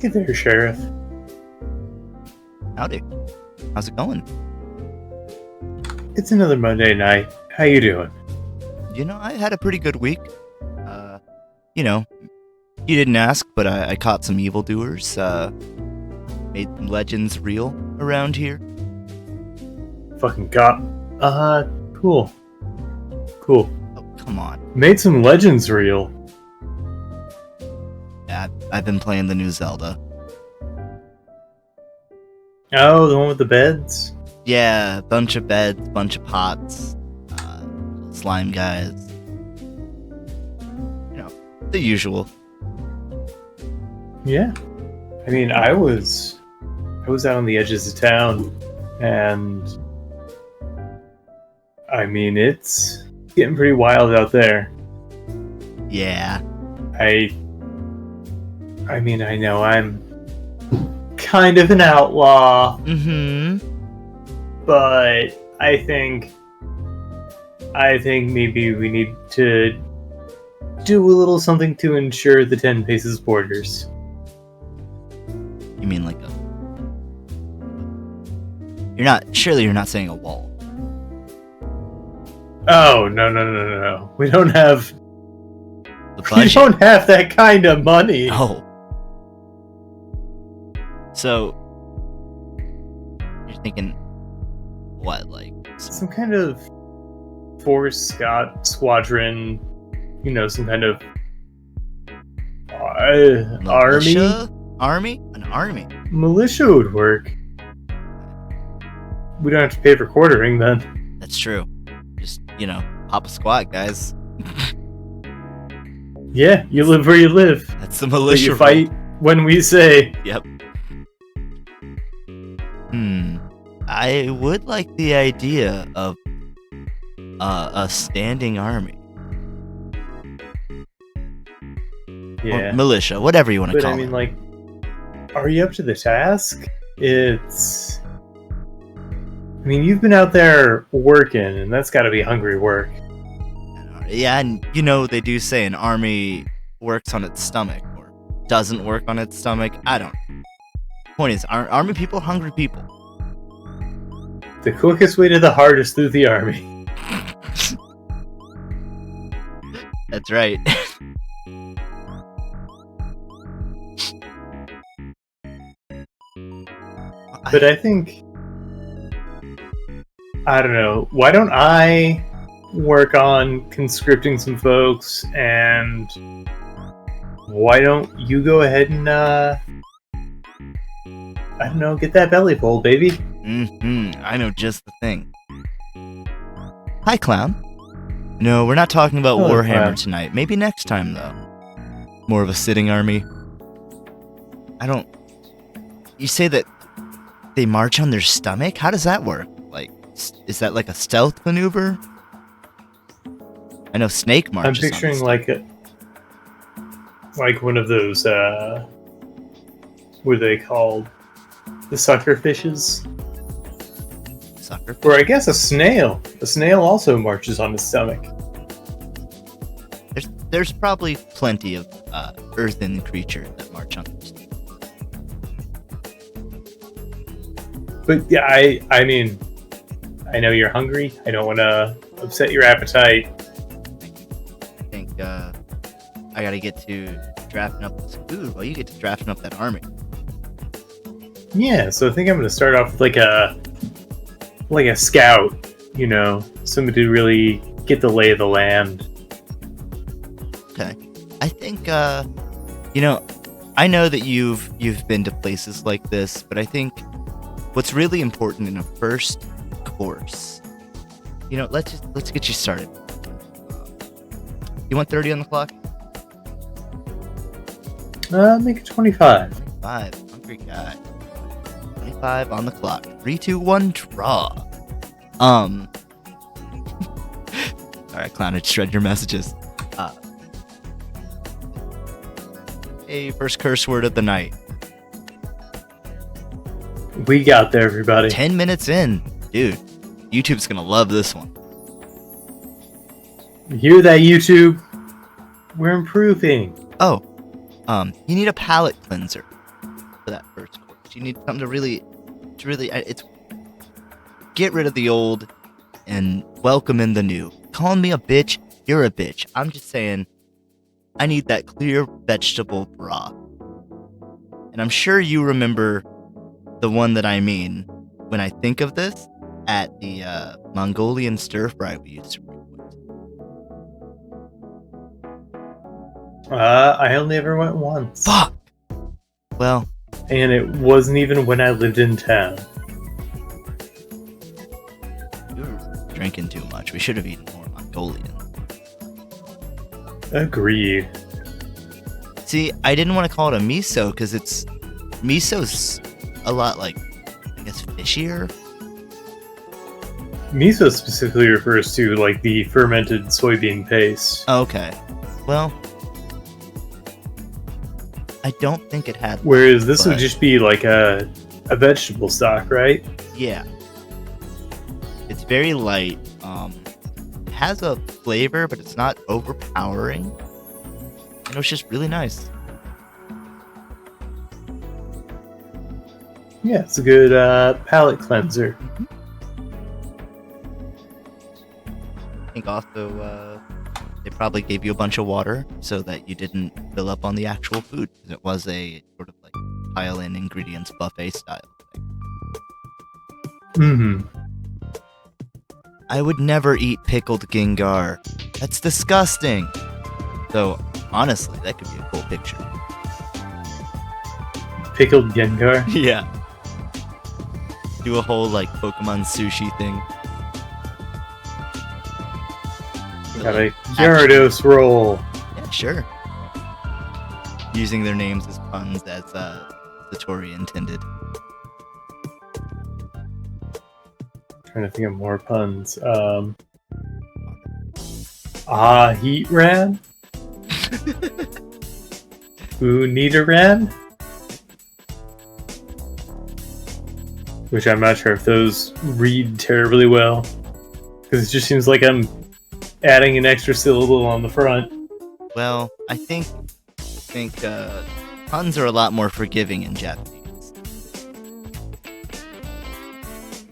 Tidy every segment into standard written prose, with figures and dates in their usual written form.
Hey there, Sheriff. Howdy. How's it going? It's another Monday night. How you doing? I had a pretty good week. You didn't ask, but I caught some evildoers. Made some legends real around here. Fucking cop. Cool. Cool. Oh, come on. Made some legends real. Yeah, I've been playing the new Zelda. Oh, the one with the beds? Yeah, bunch of beds, bunch of pots, slime guys. The usual. Yeah. I mean, I was out on the edges of town, and I mean, it's getting pretty wild out there. Yeah. I mean, I know I'm kind of an outlaw. Mm-hmm. But I think maybe we need to do a little something to ensure the 10 paces borders. You mean like Surely you're not saying a wall. Oh, no. We don't have The budget. We don't have that kind of money. Oh. So you're thinking what, like Some kind of force squadron, some kind of militia? Army? An army. Militia would work. We don't have to pay for quartering then. That's true. Just, pop a squat, guys. Yeah, you live where you live. That's the But militia. you fight when we say. Yep. I would like the idea of a standing army. Yeah. Or militia, whatever you want to But call I mean, it. like, are you up to the task? You've been out there working, and that's gotta be hungry work. Yeah, and they do say an army works on its stomach, or doesn't work on its stomach. I don't know. Point is, army people hungry people. The quickest way to the heart is through the army. That's right. But I think, I don't know, why don't I work on conscripting some folks, and why don't you go ahead and, I don't know, get that belly full, baby? I know just the thing. Hi, Clown. No, we're not talking about Hello, Warhammer Clown. tonight. Maybe next time, though. More of a sitting army. You say that they march on their stomach? How does that work? Like, is that like a stealth maneuver? I know Snake I'm marches. picturing like one of those, what are they called? The sucker fishes? Sucker. Or I guess a snail. A snail also marches on his stomach. There's probably plenty of earthen creatures that march on their stomach. But yeah, I mean, I know you're hungry. I don't want to upset your appetite. I think I gotta get to drafting up this food while you get to drafting up that army. Yeah, so I think I'm going to start off with like a scout, somebody to really get the lay of the land. Okay. I think I know that you've been to places like this, but I think what's really important in a first course, let's get you started. You want 30 on the clock? Make it 25. 5, hungry guy. 25 on the clock. 3, 2, 1, draw. Alright, Clown, I just read your messages. Hey, first curse word of the night. We got there, everybody. 10 minutes in. Dude, YouTube's gonna love this one. You hear that, YouTube? We're improving. Oh, you need a palate cleanser. for that first course. You need something to really, it's get rid of the old and welcome in the new. Calling me a bitch, you're a bitch. I'm just saying, I need that clear vegetable broth. And I'm sure you remember the one that I mean when I think of this at the Mongolian stir fry we used to frequent. I only ever went once. Fuck! Well, and it wasn't even when I lived in town. we were drinking too much. We should have eaten more Mongolian. Agreed. See, I didn't want to call it a miso because miso's a lot like, I guess, fishier. Miso specifically refers to like the fermented soybean paste. Okay. Well, I don't think it had. Whereas this would just be like a vegetable stock, right? Yeah. It's very light. It has a flavor, but it's not overpowering. And it's just really nice. Yeah, it's a good palate cleanser. I think also they probably gave you a bunch of water so that you didn't fill up on the actual food. It was a sort of like pile-in ingredients buffet style thing. Mm-hmm. I would never eat pickled Gengar. That's disgusting. Though, honestly, that could be a cool picture. Pickled Gengar? Yeah. Do a whole, like, Pokemon sushi thing. Got a Gyarados roll. Yeah, sure. Using their names as puns as Satori intended. Trying to think of more puns. Heatran? Unidoran? Which I'm not sure if those read terribly well. Because it just seems like I'm adding an extra syllable on the front. Well, I think puns are a lot more forgiving in Japanese.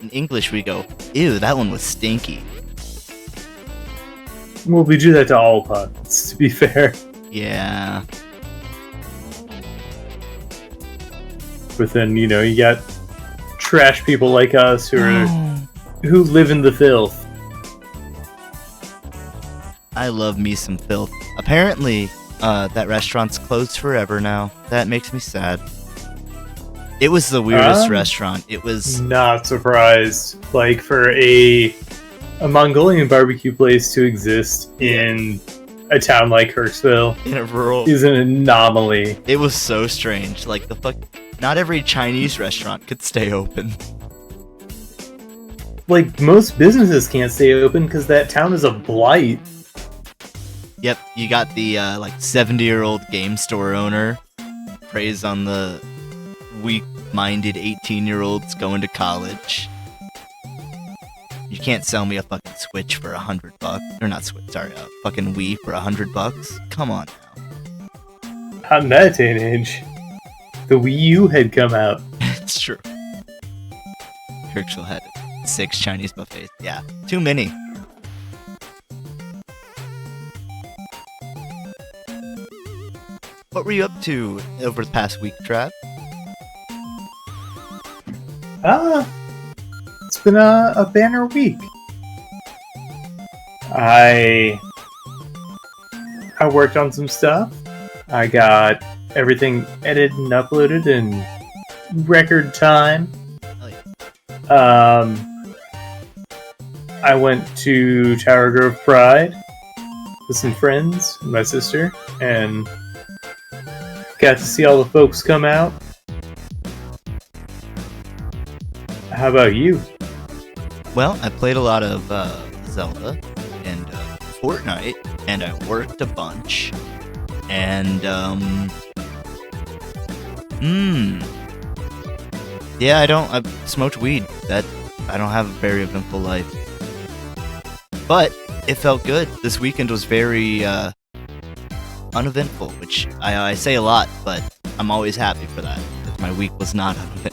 In English, we go, ew, that one was stinky. Well, we do that to all puns, to be fair. Yeah. But then, you know, you got trash people like us who live in the filth. I love me some filth. Apparently, that restaurant's closed forever now. That makes me sad. It was the weirdest restaurant. It was not surprised. Like for a Mongolian barbecue place to exist in a town like Kirksville in a rural is an anomaly. It was so strange. Like the fuck, not every Chinese restaurant could stay open. Like most businesses can't stay open because that town is a blight. Yep, you got the like 70-year-old game store owner preys on the weak-minded 18-year-olds going to college. You can't sell me a fucking Switch for $100. Or not Switch, sorry, a fucking Wii for $100. Come on now. Not in that day and age. The Wii U had come out. It's true. Kirksville had 6 Chinese buffets. Yeah, too many. What were you up to over the past week, Trav? It's been a banner week. I worked on some stuff. I got everything edited and uploaded in record time. Oh, yeah. I went to Tower Grove Pride with some friends and my sister, and got to see all the folks come out. How about you? Well, I played a lot of Zelda and Fortnite, and I worked a bunch. And yeah, I've smoked weed. That I don't have a very eventful life, but it felt good. This weekend was very uneventful, which I say a lot, but I'm always happy for that. my week was not of it.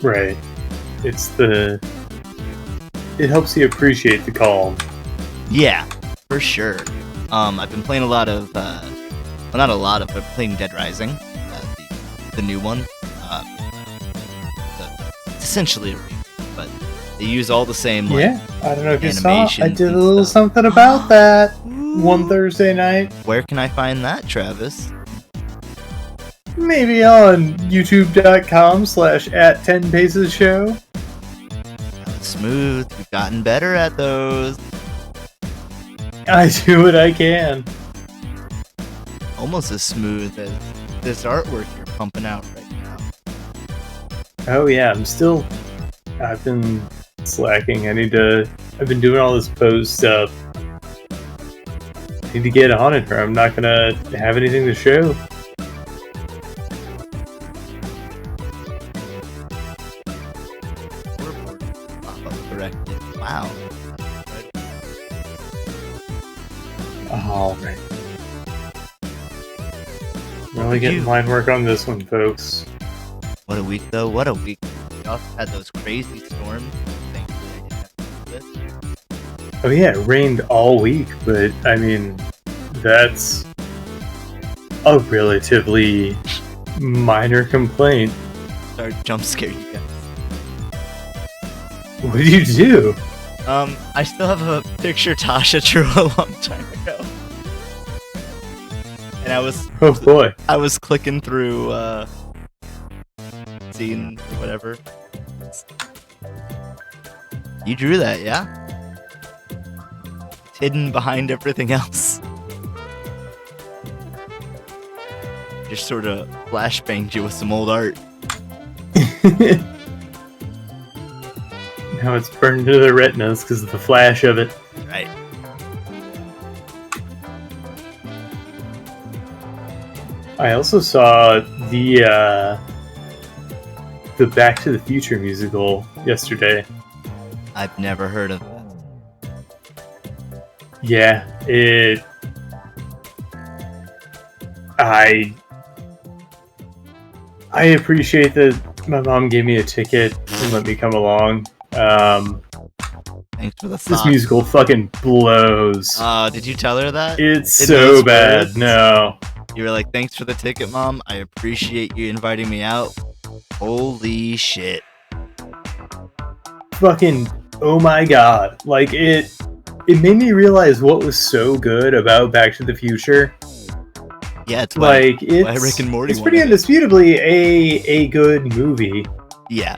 Right. It helps you appreciate the calm. Yeah, for sure. I've been playing a lot of, well, not a lot of, but playing Dead Rising, the new one. It's essentially a remake, but they use all the same, like, Yeah, I don't know if you saw, I animations did a and little stuff. something about that one Thursday night. Where can I find that, Travis? Maybe on youtube.com/@10pacesshow. Smooth. We've gotten better at those. I do what I can. Almost as smooth as this artwork you're pumping out right now. Oh yeah, I've been slacking. I've been doing all this post stuff. I need to get on it or I'm not gonna have anything to show. Corrected. Wow. Alright. Really getting line work on this one, folks. What a week, though. What a week. We also had those crazy storms. Thankfully, I didn't have to do this. Oh yeah, it rained all week, but I mean, that's a relatively minor complaint. Sorry to jump scare you guys. What did you do? I still have a picture Tasha drew a long time ago. And I was clicking through, scene, whatever. You drew that, yeah? It's hidden behind everything else. Just sort of flashbanged you with some old art. Now it's burned into the retinas because of the flash of it. Right. I also saw the Back to the Future musical yesterday. I've never heard of it. Yeah, I appreciate that my mom gave me a ticket and let me come along. Thanks for the This thought. musical fucking blows. Did you tell her that? It's in so those bad. words? No. You were like, thanks for the ticket, Mom. I appreciate you inviting me out. Holy shit. Fucking, oh my god. Like, it made me realize what was so good about Back to the Future. Yeah, it's why, Like, why Rick and Morty it's pretty wanted it. indisputably a good movie. Yeah.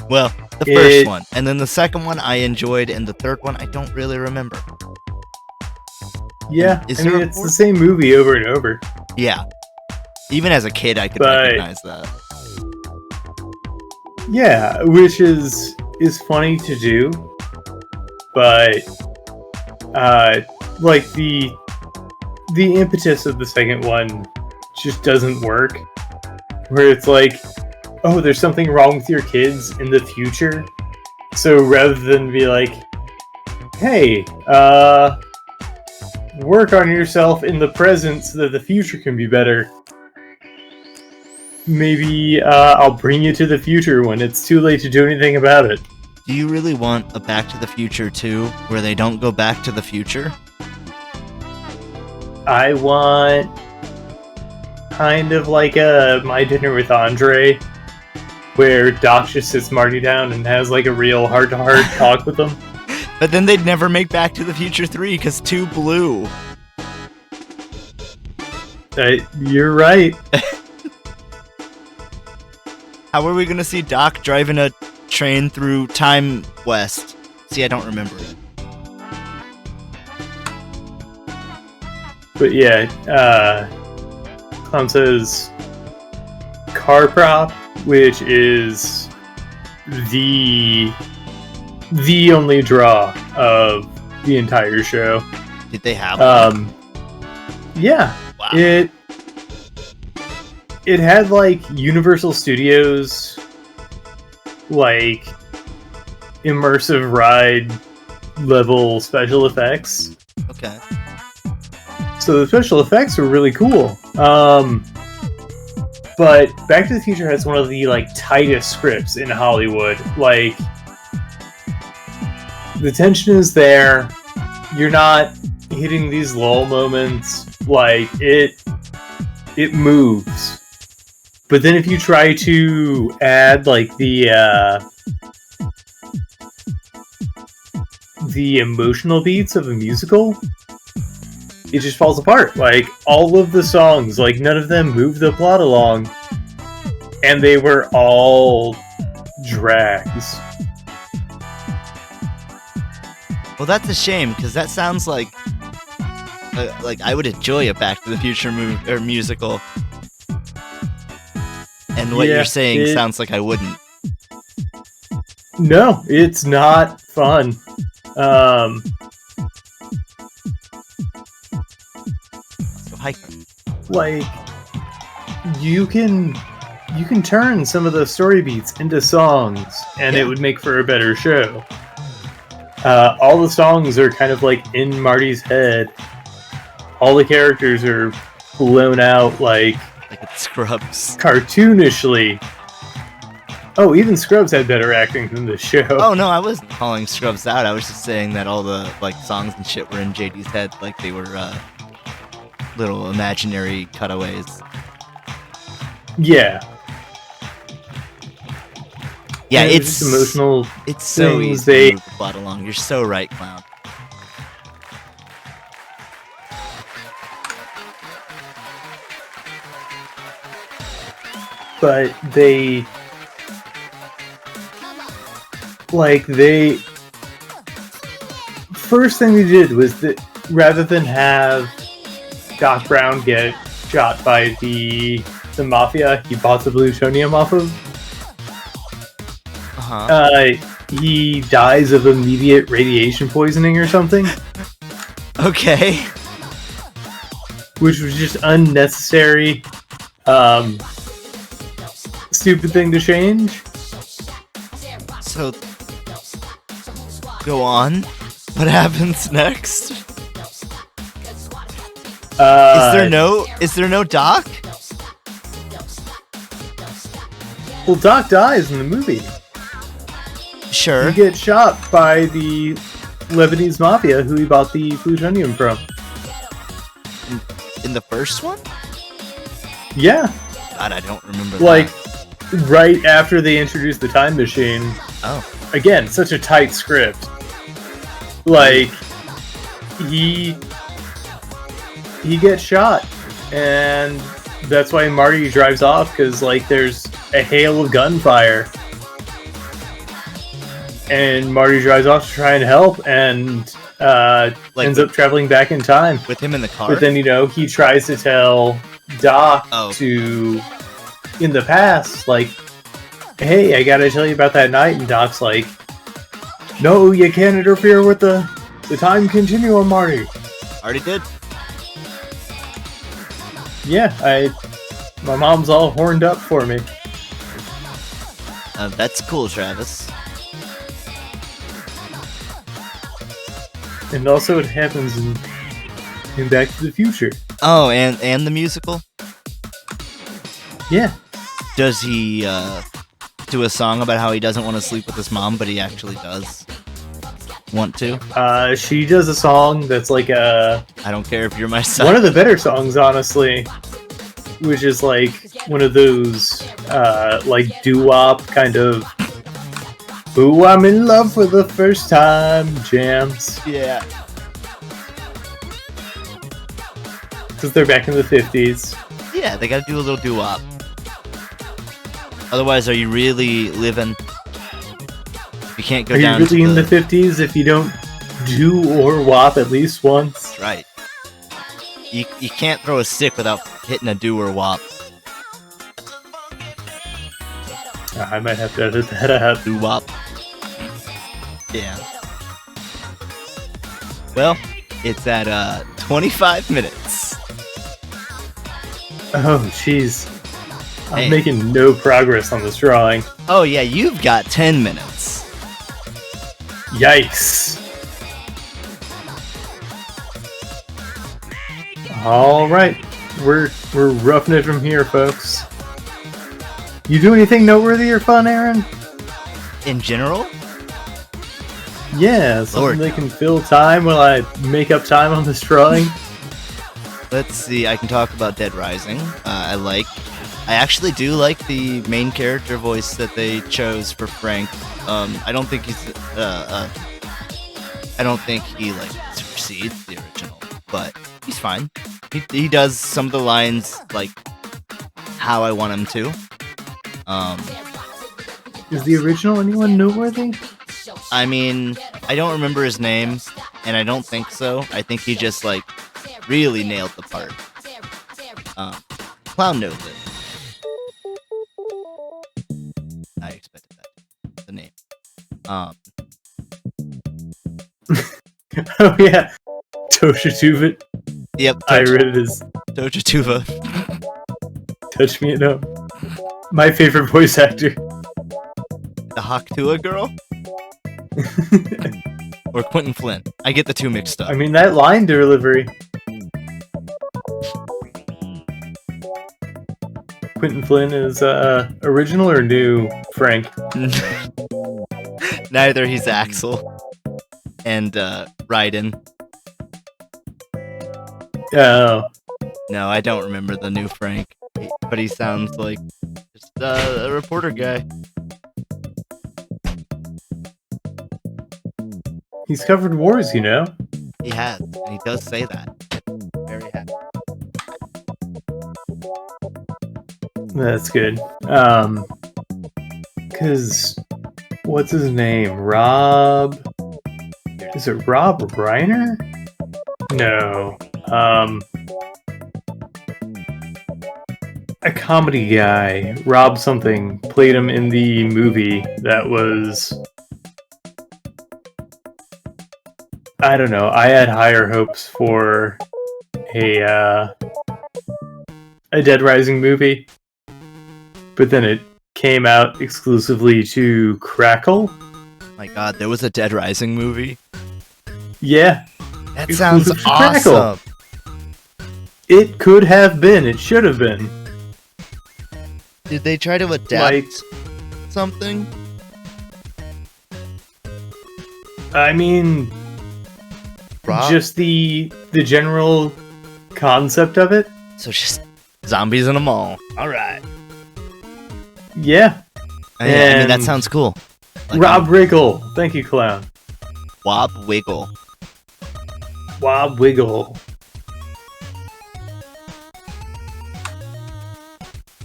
Well, the first one. And then the second one I enjoyed, and the third one I don't really remember. Yeah, Is I there mean, a it's the fourth? same movie over and over. Yeah. Even as a kid, I could But- recognize that. Yeah, which is funny to do, but like the impetus of the second one just doesn't work. Where it's like, oh, there's something wrong with your kids in the future. So rather than be like, hey, work on yourself in the present so that the future can be better. Maybe I'll bring you to the future when it's too late to do anything about it. Do you really want a Back to the Future 2 where they don't go back to the future? I want kind of like a My Dinner with Andre, where Doc just sits Marty down and has like a real heart-to-heart talk with him. But then they'd never make Back to the Future 3 because 2 blew. You're right. How are we gonna see Doc driving a train through Time West? See, I don't remember it. But yeah, Clown says car prop, which is the only draw of the entire show. Did they have one? Yeah. Wow. It had like Universal Studios like immersive ride level special effects. Okay. So the special effects were really cool. But Back to the Future has one of the like tightest scripts in Hollywood. Like, the tension is there. You're not hitting these lull moments. Like, it moves. But then if you try to add like the emotional beats of a musical, it just falls apart. Like, all of the songs, like, none of them move the plot along, and they were all drags. Well, that's a shame, because that sounds like I would enjoy a Back to the Future musical, and what you're saying sounds like I wouldn't. No, it's not fun. Like, you can turn some of the story beats into songs, and it would make for a better show. All the songs are kind of like in Marty's head. All the characters are blown out like it's Scrubs. Cartoonishly. Oh, even Scrubs had better acting than this show. Oh no, I wasn't calling Scrubs out. I was just saying that all the like songs and shit were in JD's head, like they were little imaginary cutaways. Yeah. Yeah, and it's emotional. It's so easy to move the plot along. You're so right, Clown. But first thing they did was that rather than have Doc Brown get shot by the mafia he bought the plutonium off of, he dies of immediate radiation poisoning or something. Okay. Which was just unnecessary, stupid thing to change. So, go on. What happens next? Is there no Doc? Well, Doc dies in the movie. Sure. He gets shot by the Lebanese mafia who he bought the plutonium from. In the first one? Yeah. God, I don't remember like, that. Right after they introduced the time machine. Oh. Again, such a tight script. Like, he gets shot, and that's why Marty drives off, because, like, there's a hail of gunfire. And Marty drives off to try and help, and ends up traveling back in time. With him in the car? But then, he tries to tell Doc in the past, like, hey, I gotta tell you about that night, and Doc's like, no, you can't interfere with the time continuum, Marty. Already did. Yeah, my mom's all horned up for me. That's cool, Travis. And also it happens in Back to the Future. Oh, and the musical? Yeah. Does he do a song about how he doesn't want to sleep with his mom, but he actually does want to? She does a song that's like a... I don't care if you're my son. One of the better songs, honestly. Which is like one of those like doo-wop kind of... Ooh, I'm in love for the first time jams. Yeah. Because they're back in the 50s. Yeah, they gotta do a little doo-wop. Otherwise, are you really living? You can't go down to Are you really in the 50s if you don't do or wop at least once? That's right. You can't throw a stick without hitting a do or wop. I might have to edit that out. Do wop. Yeah. Well, it's at 25 minutes. Oh, jeez. I'm making no progress on this drawing. Oh yeah, you've got 10 minutes. Yikes. Alright. We're roughing it from here, folks. You do anything noteworthy or fun, Aaron? In general? Yeah, something Lord. they can fill time while I make up time on this drawing. Let's see. I can talk about Dead Rising. I actually do like the main character voice that they chose for Frank. I don't think he's. I don't think he like supersedes the original, but he's fine. He does some of the lines like how I want him to. Is the original anyone noteworthy? I mean, I don't remember his name, and I don't think so. I think he just like really nailed the part. Clown knows it. I expected that. The name. Oh yeah, Tosha Tuvit. Yep. I read it as Doja Tuva. Touch Me at Home. My favorite voice actor. The Haktua girl? Or Quentin Flynn. I get the two mixed up. I mean, that line delivery. Quentin Flynn is original or new, Frank? Neither. He's Axel. And Raiden. Oh. No, I don't remember the new Frank. But he sounds like just a reporter guy. He's covered wars, you know? He has, and he does say that. Very happy. That's good. Cause what's his name? Rob? Is it Rob Reiner? No. A comedy guy, Rob something, played him in the movie that was... I don't know. I had higher hopes for a Dead Rising movie, but then it came out exclusively to Crackle. My God, there was a Dead Rising movie. Yeah, That sounds exclusive to Crackle. awesome. It could have been. It should have been. Did they try to adapt something? I mean, Rob? just the general concept of it. So just zombies in a mall. All right. Yeah. I mean, that And sounds cool. Like, Rob Riggle. Thank you, clown. Wob Wiggle. Wob Wiggle.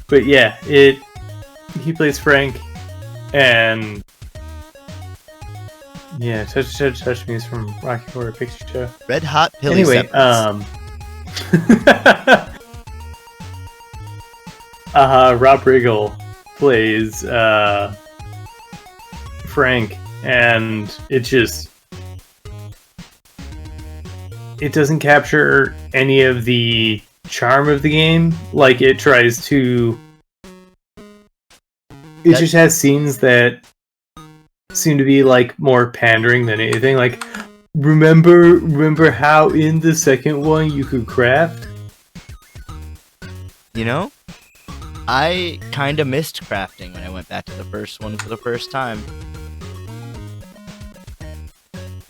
But yeah, he plays Frank, and yeah, Touch Me is from Rocky Horror Picture Show. Red Hot Pilly Anyway, Peppers. Rob Riggle plays Frank, and it doesn't capture any of the charm of the game. Like, it tries to... It just has scenes that seem to be, like, more pandering than anything. Like, remember how in the second one you could craft? You know, I kind of missed crafting when I went back to the first one for the first time.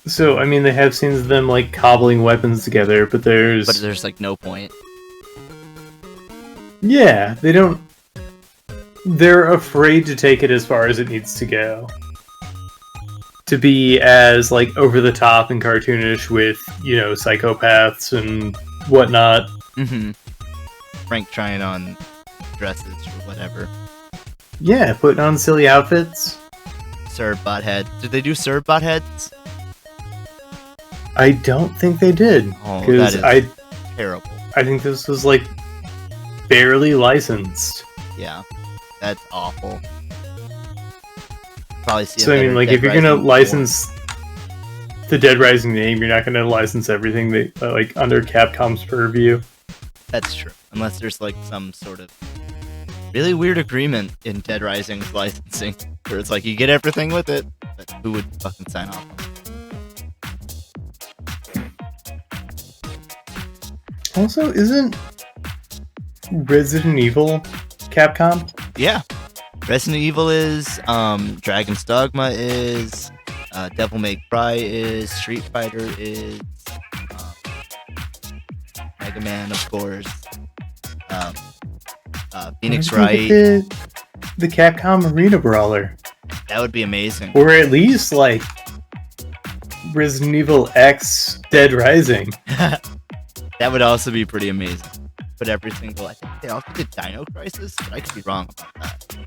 So, I mean, they have scenes of them, like, cobbling weapons together, but there's like, no point. Yeah, they don't... They're afraid to take it as far as it needs to go. To be as, like, over-the-top and cartoonish with, you know, psychopaths and whatnot. Mm-hmm. Frank trying on dresses or whatever. Yeah, putting on silly outfits. Sir Butthead. Did they do Sir Buttheads? I don't think they did. Oh, that is terrible. I think this was, like, barely licensed. Yeah, that's awful. Probably see. So I mean, like, if you're gonna license the Dead Rising name, you're not gonna license everything that, like, under Capcom's purview. That's true, unless there's like some sort of really weird agreement in Dead Rising's licensing, where it's like you get everything with it, but who would fucking sign off on it? Also, isn't Resident Evil Capcom? Yeah, Resident Evil is, Dragon's Dogma is, Devil May Cry is, Street Fighter is, Mega Man, of course, Phoenix Wright. The Capcom Arena Brawler. That would be amazing. Or at least, like, Resident Evil X Dead Rising. That would also be pretty amazing. But every single... I think they also did Dino Crisis, but I could be wrong about that.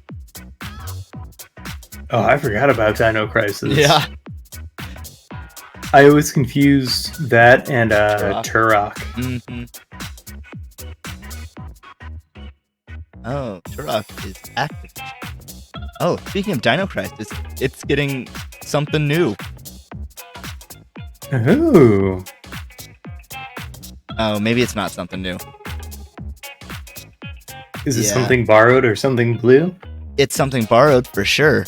Oh, I forgot about Dino Crisis. Yeah. I always confuse that and Turok. Mm-hmm. Oh, Turok is active. Oh, speaking of Dino Crisis, it's getting something new. Ooh. Oh, maybe it's not something new. Is it something borrowed or something blue? It's something borrowed for sure.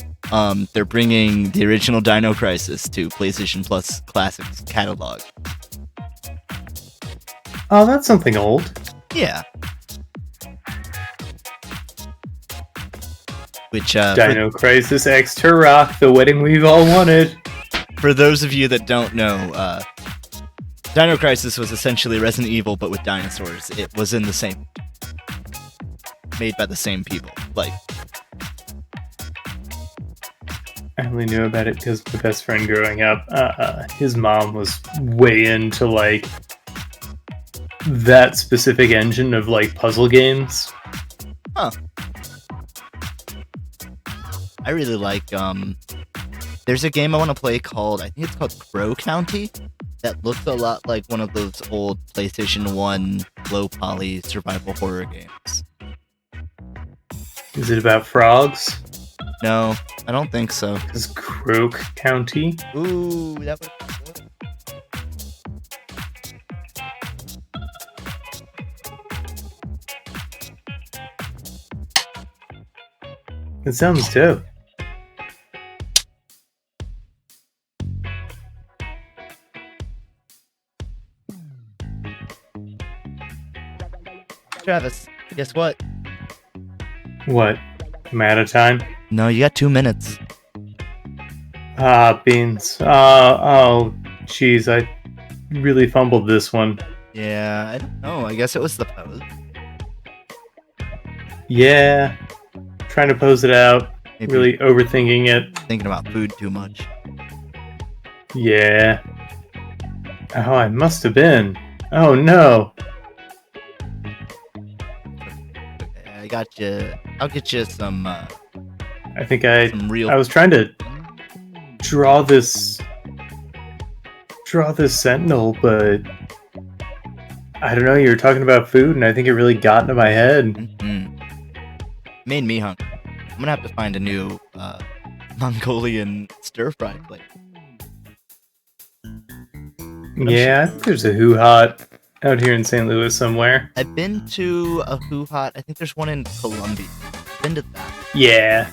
They're bringing the original Dino Crisis to PlayStation Plus Classics catalog. Oh, that's something old. Yeah. Which Dino Crisis X Turok, the wedding we've all wanted. For those of you that don't know, Dino Crisis was essentially Resident Evil, but with dinosaurs. It was in the same... made by the same people. Like... I only knew about it because my best friend growing up, his mom was way into, like, that specific engine of, like, puzzle games. Huh. I really like, there's a game I want to play called, I think it's called Crow County, that looks a lot like one of those old PlayStation 1 low-poly survival horror games. Is it about frogs? No, I don't think so. Is Croak County? Ooh, that would be good. It sounds dope. Travis, guess what? What? I'm out of time? No, you got 2 minutes. Beans. Oh, jeez, I really fumbled this one. Yeah, I don't know. I guess it was the pose. Yeah. Trying to pose it out. Maybe Really overthinking it. thinking about food too much. Yeah. Oh, I must have been. Oh, no. Okay, I got you. I'll get you some. I think Some real. I was trying to draw this sentinel, but I don't know, you were talking about food and I think it really got into my head. Mm-hmm. Made me hungry. I'm gonna have to find a new Mongolian stir fry plate. Yeah, I think there's a Who Hot out here in St. Louis somewhere. I've been to a Who Hot. I think there's one in Colombia. Been to that. Yeah.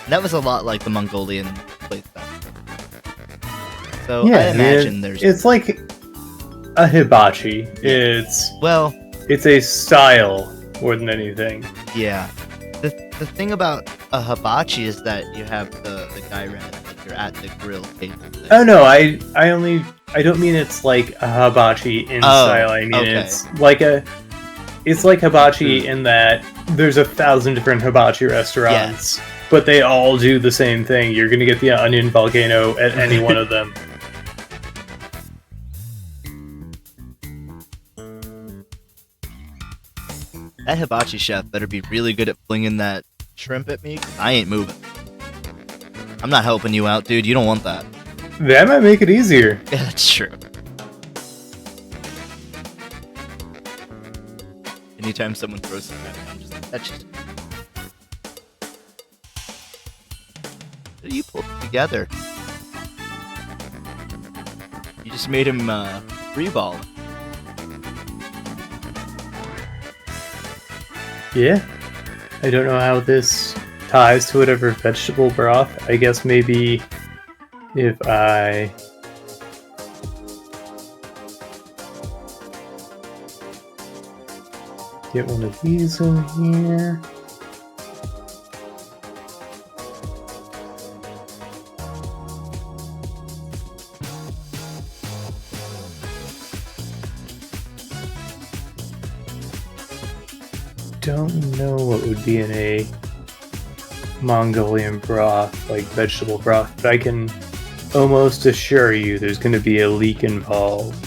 That was a lot like the Mongolian plate stuff. So Yeah, I imagine there's. It's like a hibachi. Well, It's a style more than anything. yeah. The thing about a hibachi is that you have the guy running, like you're at the grill table. Oh no, I don't mean it's like a hibachi in style. I mean okay. it's like hibachi in that there's 1,000 different hibachi restaurants, but they all do the same thing. You're gonna get the onion volcano at any one of them. That hibachi chef better be really good at flinging that shrimp at me. 'Cause I ain't moving. I'm not helping you out, dude. You don't want that. That might make it easier. Yeah, that's true. Anytime someone throws something at me, I'm just like, that's just... What do you pull together? You just made him free ball. Yeah. I don't know how this ties to whatever vegetable broth. I guess maybe if I... get one of these in here. don't know what would be in a Mongolian broth, like vegetable broth, but I can almost assure you there's going to be a leek involved.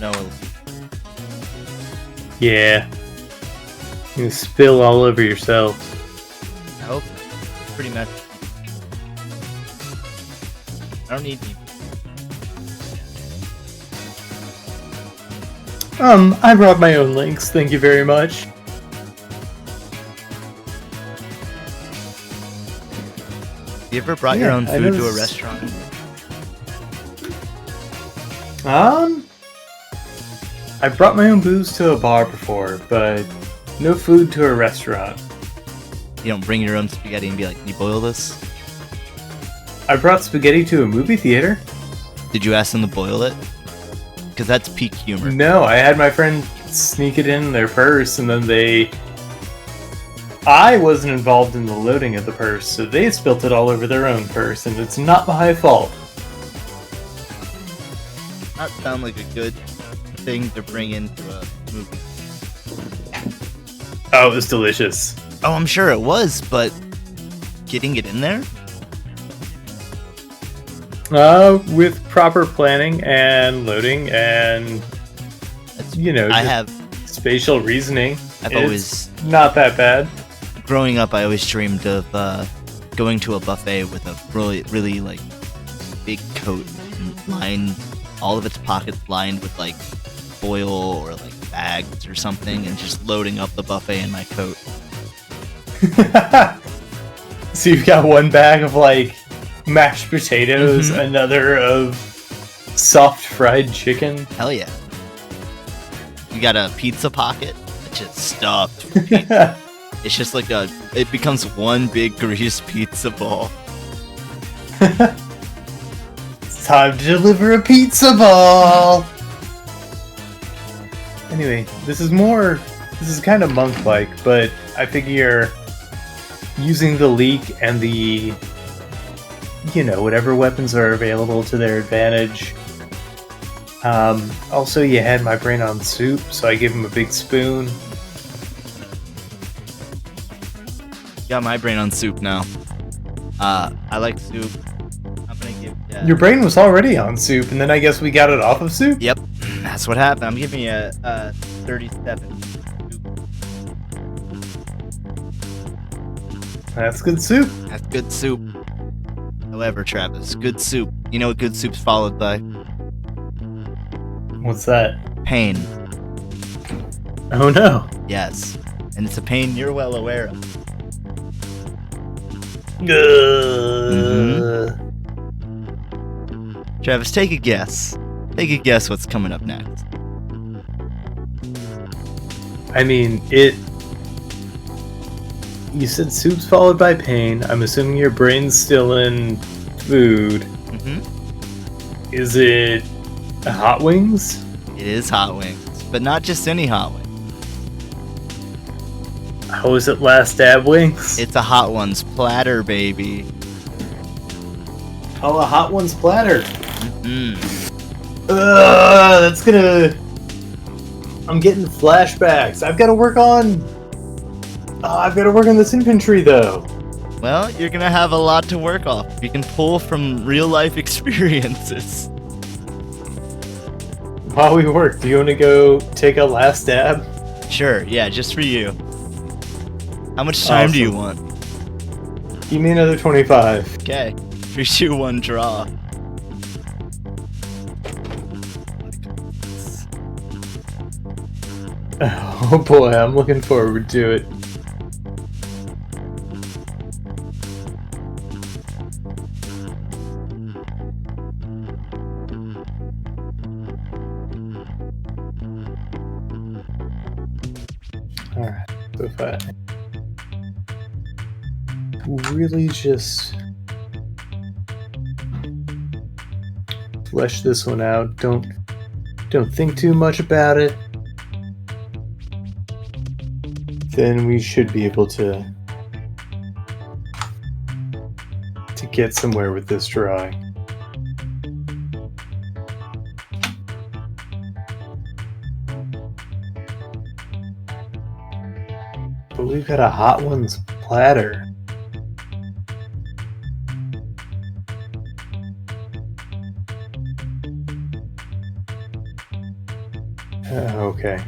No. Yeah. You're going to spill all over yourself. I hope pretty much. I don't need any. I brought my own links, thank you very much. You ever brought your own food to a restaurant? I brought my own booze to a bar before, but no food to a restaurant. You don't bring your own spaghetti and be like, can you boil this? I brought spaghetti to a movie theater. Did you ask them to boil it? Because that's peak humor. No, I had my friend sneak it in their purse, and then I wasn't involved in the loading of the purse, so they spilt it all over their own purse, and it's not my fault. That sounds like a good thing to bring into a movie. Oh, it was delicious. Oh, I'm sure it was, but getting it in there? With proper planning and loading and, I have spatial reasoning. I've always not that bad. Growing up, I always dreamed of going to a buffet with a really like big coat and lined all of its pockets lined with like foil or like bags or something, and just loading up the buffet in my coat. So you've got one bag of like mashed potatoes, another of soft fried chicken. Hell yeah. You got a pizza pocket that's just stuffed with pizza. It's just like it becomes one big greased pizza ball. It's time to deliver a pizza ball! Anyway, this is kind of monk-like, but I figure using the leek and the, whatever weapons are available to their advantage. Also, you had my brain on soup, so I give him a big spoon. Got my brain on soup now. I like soup. I'm gonna give. Your brain was already on soup, and then I guess we got it off of soup? Yep, that's what happened. I'm giving you a 37. That's good soup. That's good soup. However, Travis, good soup. You know what good soup's followed by? What's that? Pain. Oh no. Yes. And it's a pain you're well aware of. Travis, take a guess. Take a guess what's coming up next. I mean, you said soup's followed by pain. I'm assuming your brain's still in food. Mm-hmm. Is it hot wings? It is hot wings, but not just any hot wings. Oh, is it Last Stab wings? It's a Hot Ones platter, baby. Oh, a Hot Ones platter. Mm-hmm. That's gonna... I'm getting flashbacks. I've got to work on this infantry, though. Well, you're gonna have a lot to work off. You can pull from real-life experiences. While we work, do you want to go take a last stab? Sure, yeah, just for you. How much time do you want? Give me another 25. Okay. 3, 2, 1, draw. Oh boy, I'm looking forward to it. Alright, so if I really just flesh this one out, don't think too much about it, then we should be able to get somewhere with this drawing. we've got a hot ones platter. Okay.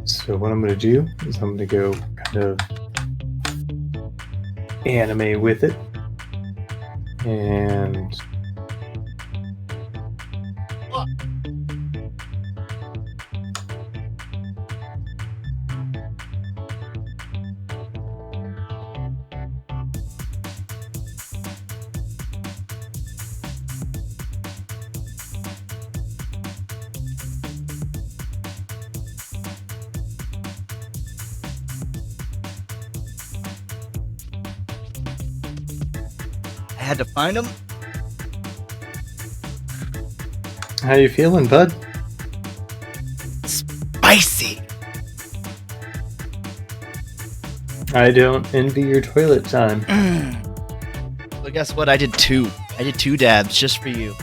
So what I'm going to do is I'm going to go kind of anime with it. And I had to find them. how you feeling, bud? Spicy. I don't envy your toilet time. Well, guess what? I did 2. I did 2 dabs just for you.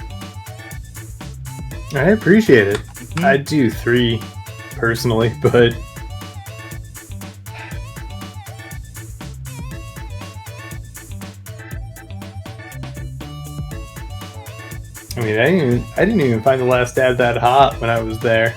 I appreciate it. I'd do 3 personally, but I mean, I didn't even find the last dab that hot when I was there.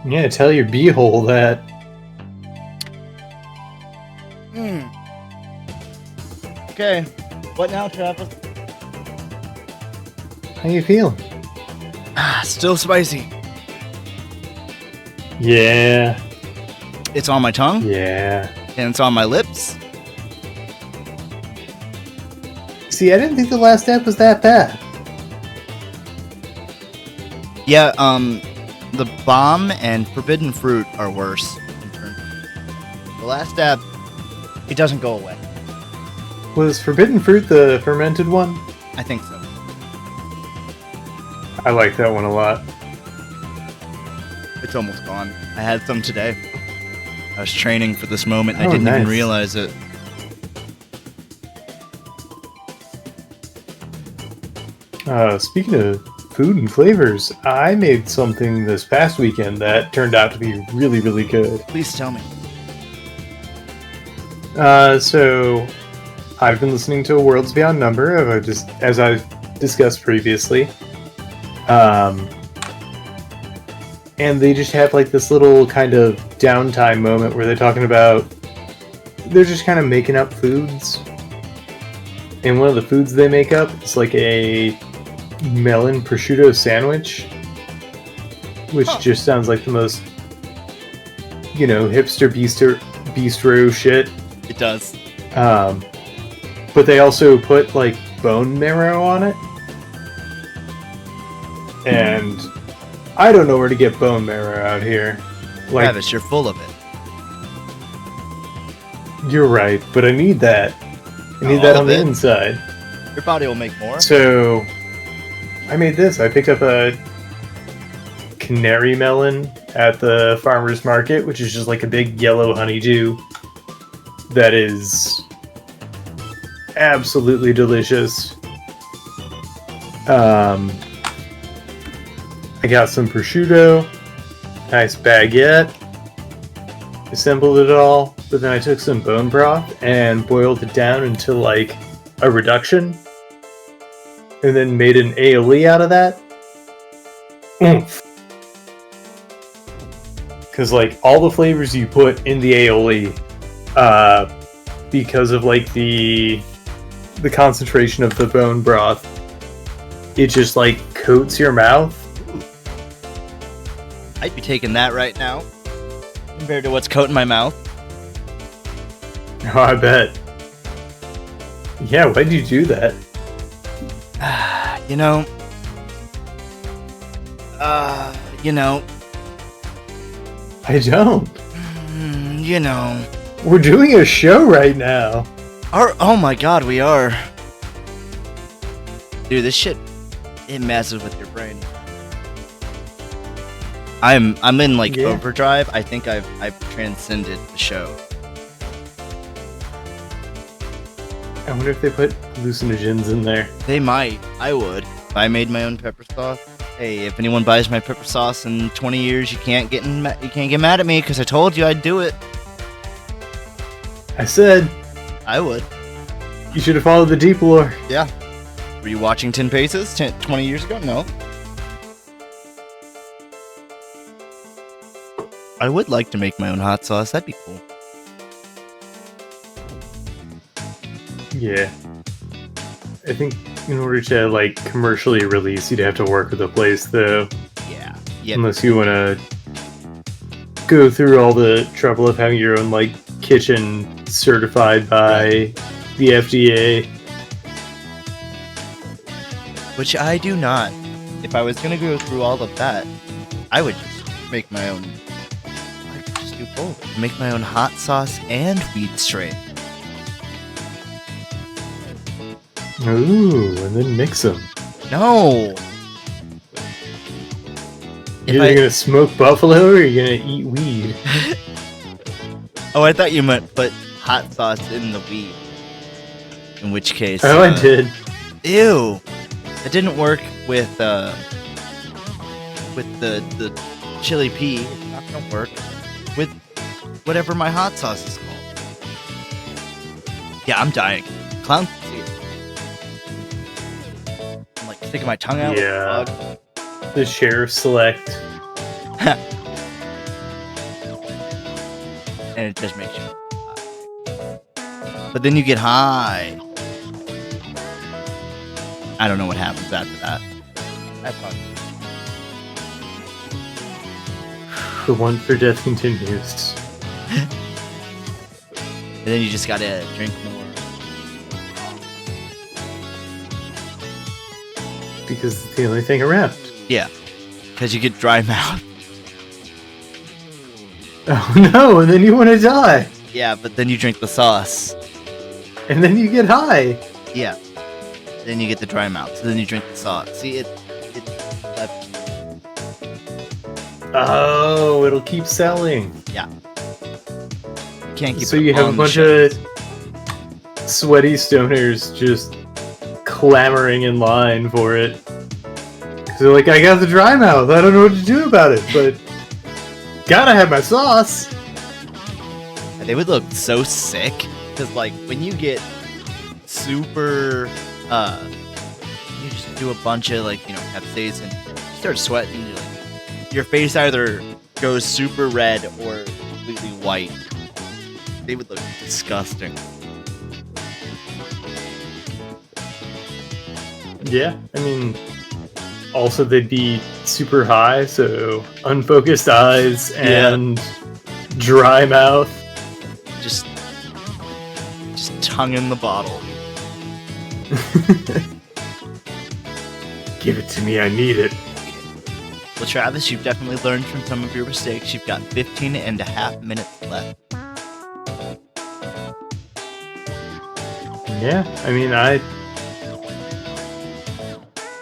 Yeah, tell your beehole that. Okay. What now, Travis? How you feeling? Still spicy. Yeah. It's on my tongue. Yeah. And it's on my lips. See, I didn't think the last dab was that bad. Yeah, the bomb and forbidden fruit are worse. The last dab, it doesn't go away. Was forbidden fruit the fermented one? I think so. I like that one a lot. It's almost gone. I had some today. I was training for this moment and I didn't nice. even realize it. Speaking of food and flavors, I made something this past weekend that turned out to be really, really good. Please tell me. So I've been listening to Worlds Beyond Number, as I've discussed previously. And they just have like this little kind of downtime moment where they're talking about, they're just kind of making up foods. And one of the foods they make up is like a melon prosciutto sandwich, which just sounds like the most, hipster bistro shit. It does. But they also put like bone marrow on it. And I don't know where to get bone marrow out here. Like, Travis, you're full of it. You're right, but I need that. I need that on the inside. Your body will make more. So I made this. I picked up a canary melon at the farmer's market, which is just like a big yellow honeydew that is absolutely delicious. I got some prosciutto, nice baguette, assembled it all, but then I took some bone broth and boiled it down into like a reduction, and then made an aioli out of that. Oomph. Because like all the flavors you put in the aioli, because of like the concentration of the bone broth, it just like coats your mouth. I'd be taking that right now, compared to what's coating my mouth. Oh, I bet. Yeah, why'd you do that? You know. I don't. We're doing a show right now. Oh my god, we are. Dude, this shit, it messes with your brain. I'm in like Yeah. overdrive. I think I've transcended the show. I wonder if they put hallucinogens in there. They might. I would. If I made my own pepper sauce. Hey, if anyone buys my pepper sauce in 20 years, you can't get mad at me because I told you I'd do it. I said I would. you should have followed the deep lore. Yeah. Were you watching 10 Paces 20 years ago? No. I would like to make my own hot sauce. That'd be cool. Yeah. I think in order to like commercially release, you'd have to work with a place though. Yeah. Yeah. Unless you want to go through all the trouble of having your own like kitchen certified by the FDA. Which I do not. If I was gonna go through all of that, I would just make my own. I could just do both. Make my own hot sauce and weed strain. Ooh, and then mix them. No. You're either gonna smoke buffalo or you're gonna eat weed. Oh, I thought you meant put hot sauce in the weed. In which case. Oh, I did. Ew. It didn't work with the chili pea. It's not gonna work with whatever my hot sauce is called. Yeah, I'm dying. Clown. I'm like sticking my tongue out. Yeah. Like The sheriff select. and it just makes you high. But then you get high. I don't know what happens after that. That's fun. The one for death continues. And then you just gotta drink more. Because it's the only thing around. Yeah. Because you get dry mouth. Oh no, and then you want to die. Yeah, but then you drink the sauce. And then you get high. Yeah. Then you get the dry mouth. So then you drink the sauce. See, Oh, it'll keep selling. yeah. You can't keep So it you have a on the bunch shelf. of sweaty stoners just clamoring in line for it. Because they're like, I got the dry mouth. I don't know what to do about it, but gotta have my sauce. They would look so sick. Because, like, when you get super, you just do a bunch of, like, you know, Pepsis and you start sweating, you're like, your face either goes super red or completely white. They would look disgusting. Yeah, I mean, also they'd be super high, so unfocused eyes and dry mouth. Just tongue in the bottle. Give it to me, I need it. Well, Travis, you've definitely learned from some of your mistakes. You've got 15 and a half minutes left. Yeah, I mean,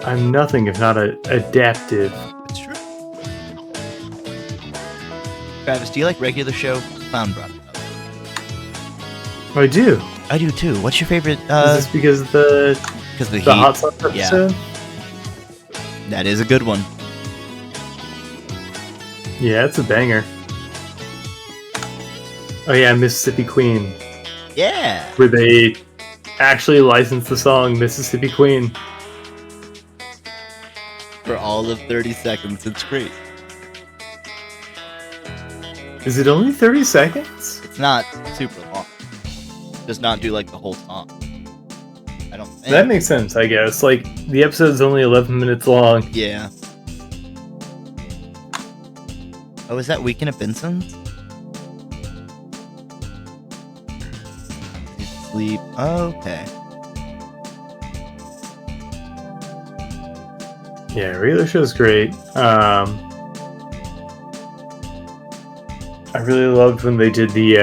I'm nothing if not adaptive. It's true. Travis, do you like regular show? Clown brought it up. I do. I do too. What's your favorite? Is this because of the Because the hot heat. sauce episode? That is a good one. Yeah, it's a banger. Oh yeah, Mississippi Queen, Yeah. where they actually licensed the song Mississippi Queen. For all of 30 seconds. It's great. Is it only 30 seconds? It's not super long. Does not do like the whole song. I don't think. That makes sense, I guess. Like, the episode's only 11 minutes long. Yeah. Oh, is that Weekend at Benson's? Sleep. Okay. Yeah, regular show's great. I really loved when they did the,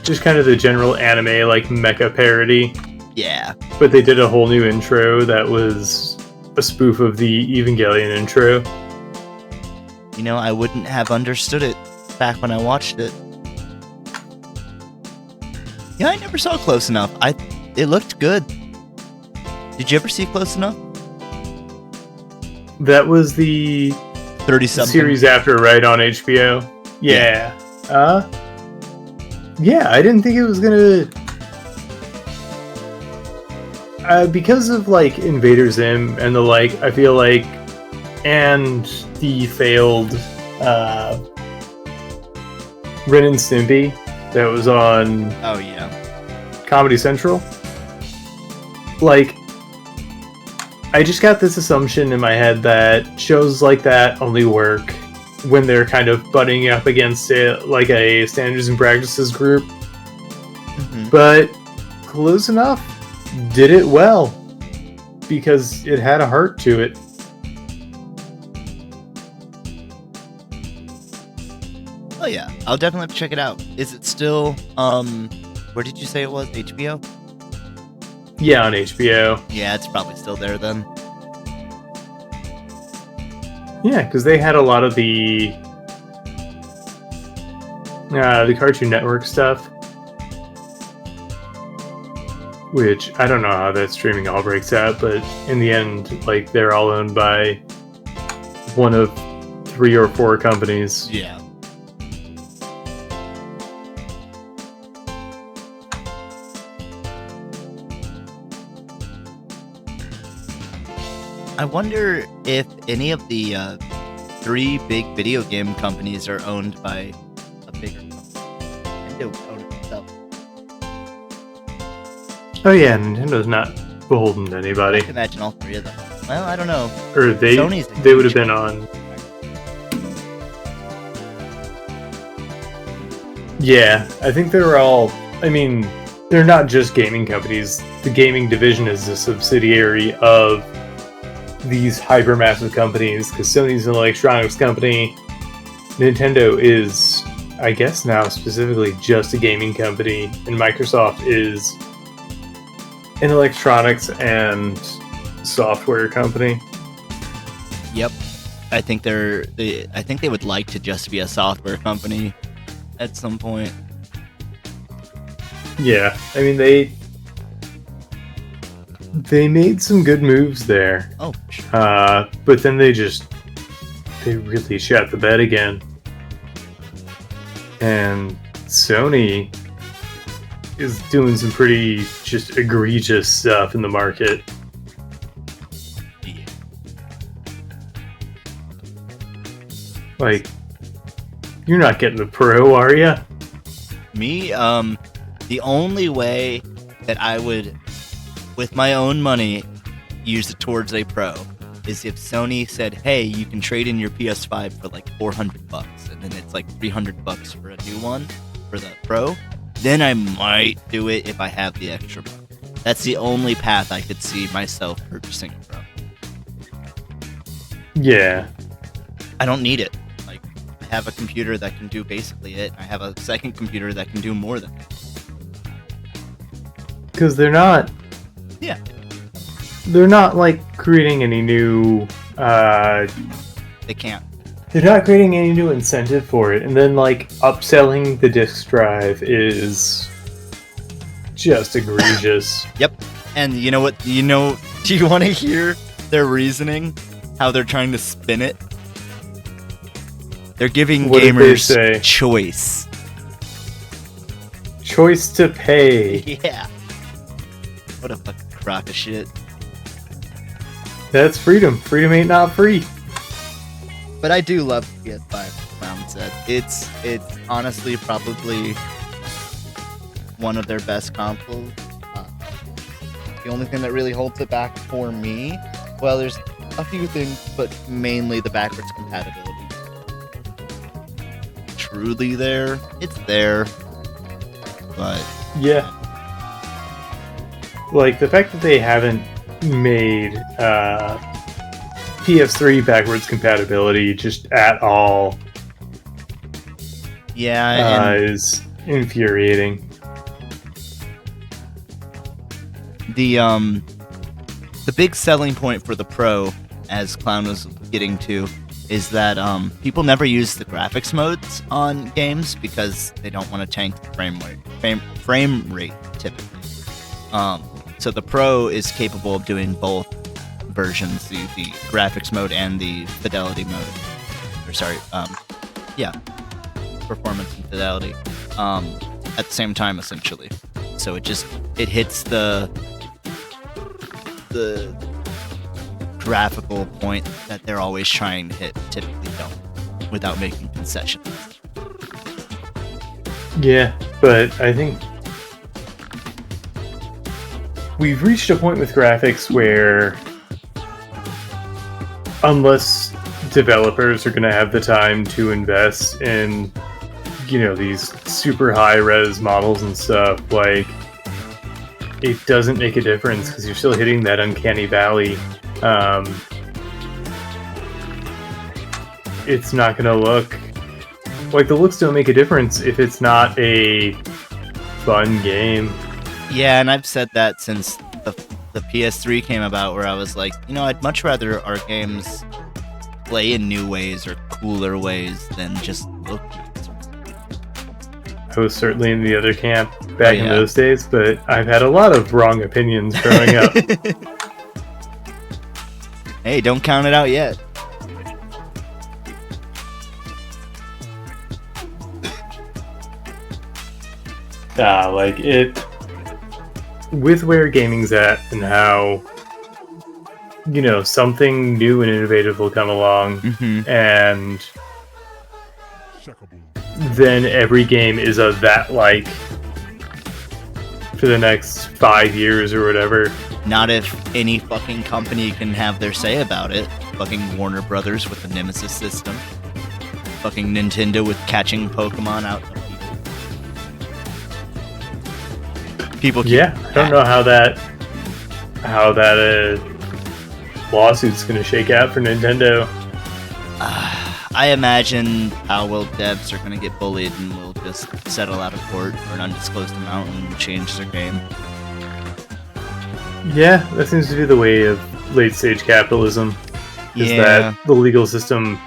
just kind of the general anime, like, mecha parody. Yeah. But they did a whole new intro that was a spoof of the Evangelion intro. I wouldn't have understood it back when I watched it. Yeah, I never saw Close Enough. It looked good. Did you ever see Close Enough? That was the 30-something series after, right, on HBO? Yeah. Yeah, I didn't think it was gonna... because of, like, Invader Zim and the like, I feel like, and the failed Ren and Stimpy that was on Oh, yeah. Comedy Central. Like, I just got this assumption in my head that shows like that only work when they're kind of butting up against it, like a standards and practices group. Mm-hmm. But Close Enough did it well because it had a heart to it. Oh yeah, I'll definitely have to check it out. Is it still, where did you say it was? HBO? Yeah, on HBO. Yeah, it's probably still there then. Yeah, because they had a lot of the Cartoon Network stuff, which I don't know how that streaming all breaks out, but in the end, like, they're all owned by one of 3 or 4 companies. Yeah. I wonder if any of the 3 big video game companies are owned by a bigger company. Nintendo owns itself. Oh yeah, Nintendo's not beholden to I anybody. can imagine all 3 of them. Well, I don't know. Or they Sony's would have been on. Yeah, I think they're all. I mean, they're not just gaming companies. The gaming division is a subsidiary of these hypermassive companies, because Sony's an electronics company. Nintendo is, I guess now, specifically just a gaming company, and Microsoft is an electronics and software company. Yep. I think they would like to just be a software company at some point. Yeah, I mean, they made some good moves there. Oh, sure. But then they really shot the bed again. And Sony is doing some pretty just egregious stuff in the market. Yeah. Like, you're not getting the Pro, are you? Me, the only way that I would, with my own money, use it towards a Pro is if Sony said, hey, you can trade in your PS5 for like $400, and then it's like $300 for a new one for the Pro. Then I might do it if I have the extra money. That's the only path I could see myself purchasing a Pro. Yeah. I don't need it. Like, I have a computer that can do basically it. I have a second computer that can do more than it. Because they're not... Yeah. They're not, like, creating any new... They can't. They're not creating any new incentive for it. And then, like, upselling the disk drive is just egregious. Yep. And you know what? Do you want to hear their reasoning? How they're trying to spin it? They're giving What did they gamers say? choice. Choice to pay. Yeah. What a fucking crock of shit. That's freedom. Freedom ain't not free. But I do love the PS5, Clown said. It's honestly probably one of their best consoles. The only thing that really holds it back for me, well, there's a few things, but mainly the backwards compatibility. Truly there. It's there. But Yeah. Like, the fact that they haven't made PS3 backwards compatibility just at all yeah, is infuriating. the big selling point for the Pro, as Clown was getting to, is that people never use the graphics modes on games because they don't want to tank the frame rate typically. So the Pro is capable of doing both versions, the graphics mode and the fidelity mode. Performance and fidelity at the same time, essentially. So it hits the graphical point that they're always trying to hit, typically don't, without making concessions. Yeah, but I think we've reached a point with graphics where unless developers are going to have the time to invest in, these super high res models and stuff, like, it doesn't make a difference because you're still hitting that uncanny valley. It's not going to look like, the looks don't make a difference if it's not a fun game. Yeah, and I've said that since the PS3 came about, where I was like, I'd much rather our games play in new ways or cooler ways than just look. I was certainly in the other camp back in those days, but I've had a lot of wrong opinions growing up. Hey, don't count it out yet. With where gaming's at and how, something new and innovative will come along, and then every game is of that like for the next 5 years or whatever. Not if any fucking company can have their say about it. Fucking Warner Brothers with the Nemesis system. Fucking Nintendo with catching Pokemon out of people. I don't know how that lawsuit's gonna shake out for Nintendo. I imagine how devs are gonna get bullied and will just settle out of court for an undisclosed amount and change their game. Yeah, that seems to be the way of late stage capitalism. Is that the legal system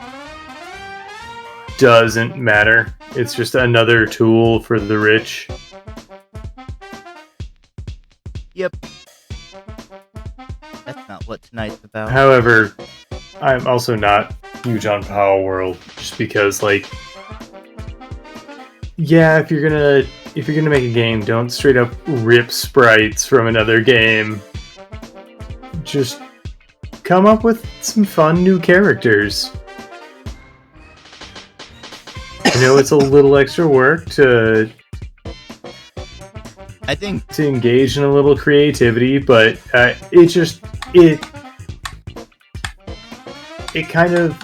doesn't matter. It's just another tool for the rich. Yep. That's not what tonight's about. However, I'm also not huge on Power World, just because, if you're gonna make a game, don't straight up rip sprites from another game. Just come up with some fun new characters. I know it's a little extra work to engage in a little creativity, but it kind of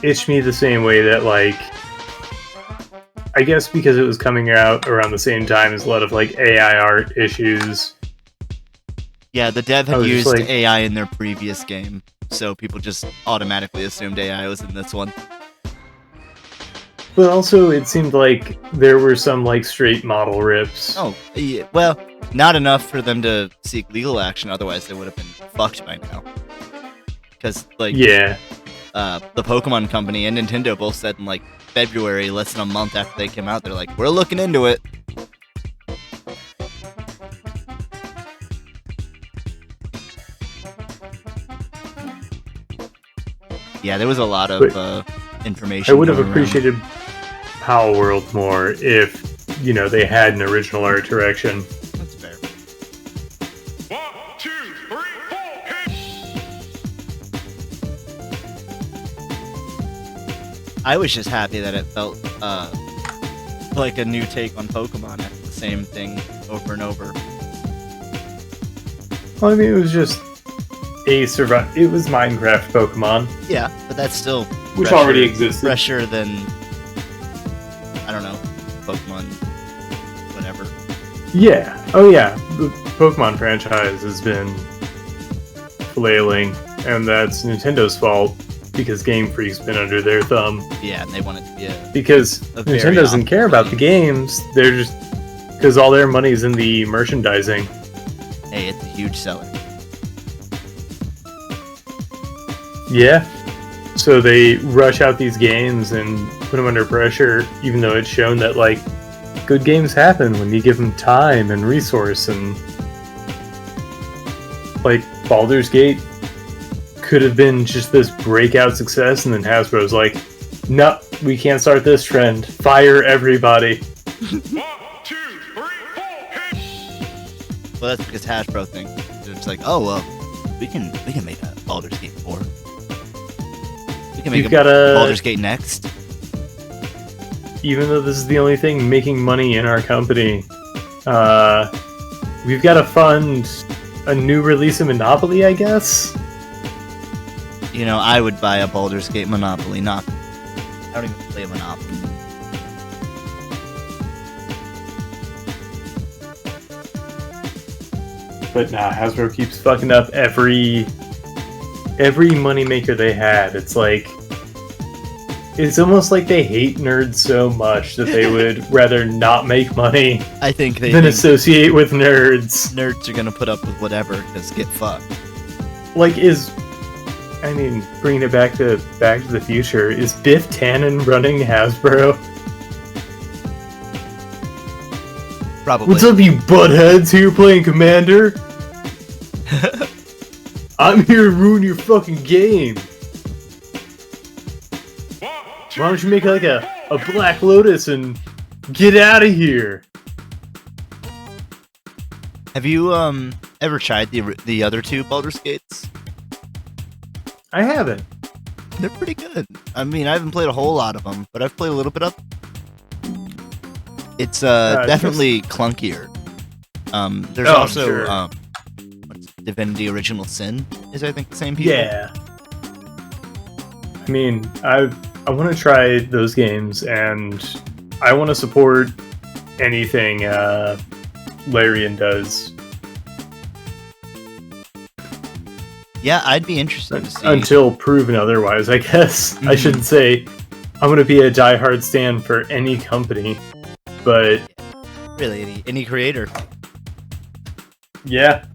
itched me the same way that, I guess because it was coming out around the same time as a lot of AI art issues. Yeah, the dev had used AI in their previous game, so people just automatically assumed AI was in this one. But also, it seemed like there were some straight model rips. Oh, yeah. Well, not enough for them to seek legal action. Otherwise, they would have been fucked by now. Because the Pokemon Company and Nintendo both said in February, less than a month after they came out, they're like, we're looking into it. Yeah, there was a lot of information. I would have appreciated Power World more if, they had an original art direction. That's fair. 1, 2, 3, 4, I was just happy that it felt like a new take on Pokemon after the same thing over and over. Well, I mean, it was just it was Minecraft Pokemon. Yeah, but that's still which already existed. Fresher than, I don't know, Pokemon, whatever. Yeah. Oh yeah. The Pokemon franchise has been flailing, and that's Nintendo's fault because Game Freak's been under their thumb. Yeah, and they want it to be because Nintendo doesn't care about the games. They're just because all their money's in the merchandising. Hey, it's a huge seller. Yeah. So they rush out these games and put them under pressure, even though it's shown that, like, good games happen when you give them time and resource. And, like, Baldur's Gate could have been just this breakout success, and then Hasbro's like, no, we can't start this trend. Fire everybody. 1, 2, 3, 4, hit! Well, that's because Hasbro thinks it's like, oh well, we can make a Baldur's Gate 4. We can make You've gotta- Baldur's Gate next. Even though this is the only thing making money in our company, we've got to fund a new release of Monopoly, I guess? You know, I would buy a Baldur's Gate Monopoly. I don't even play a Monopoly. But nah, Hasbro keeps fucking up every moneymaker they had. It's like, it's almost like they hate nerds so much that they would rather not make money I think they than think associate with nerds. nerds are gonna put up with whatever because get fucked. Like, bringing it back to the Future, is Biff Tannen running Hasbro? Probably. What's up, you buttheads here playing Commander? I'm here to ruin your fucking game. 1, 2, Why don't you make like a Black Lotus and get out of here? Have you ever tried the other two Baldur's Gates? I haven't. They're pretty good. I mean, I haven't played a whole lot of them, but I've played a little bit of. It's definitely clunkier. There's Oh, I'm also sure. what's Divinity Original Sin is I think the same people. Yeah. I mean, I want to try those games, and I want to support anything Larian does. Yeah, I'd be interested to see. Until proven otherwise, I guess. I shouldn't say I'm going to be a diehard stan for any company, but really any creator. yeah.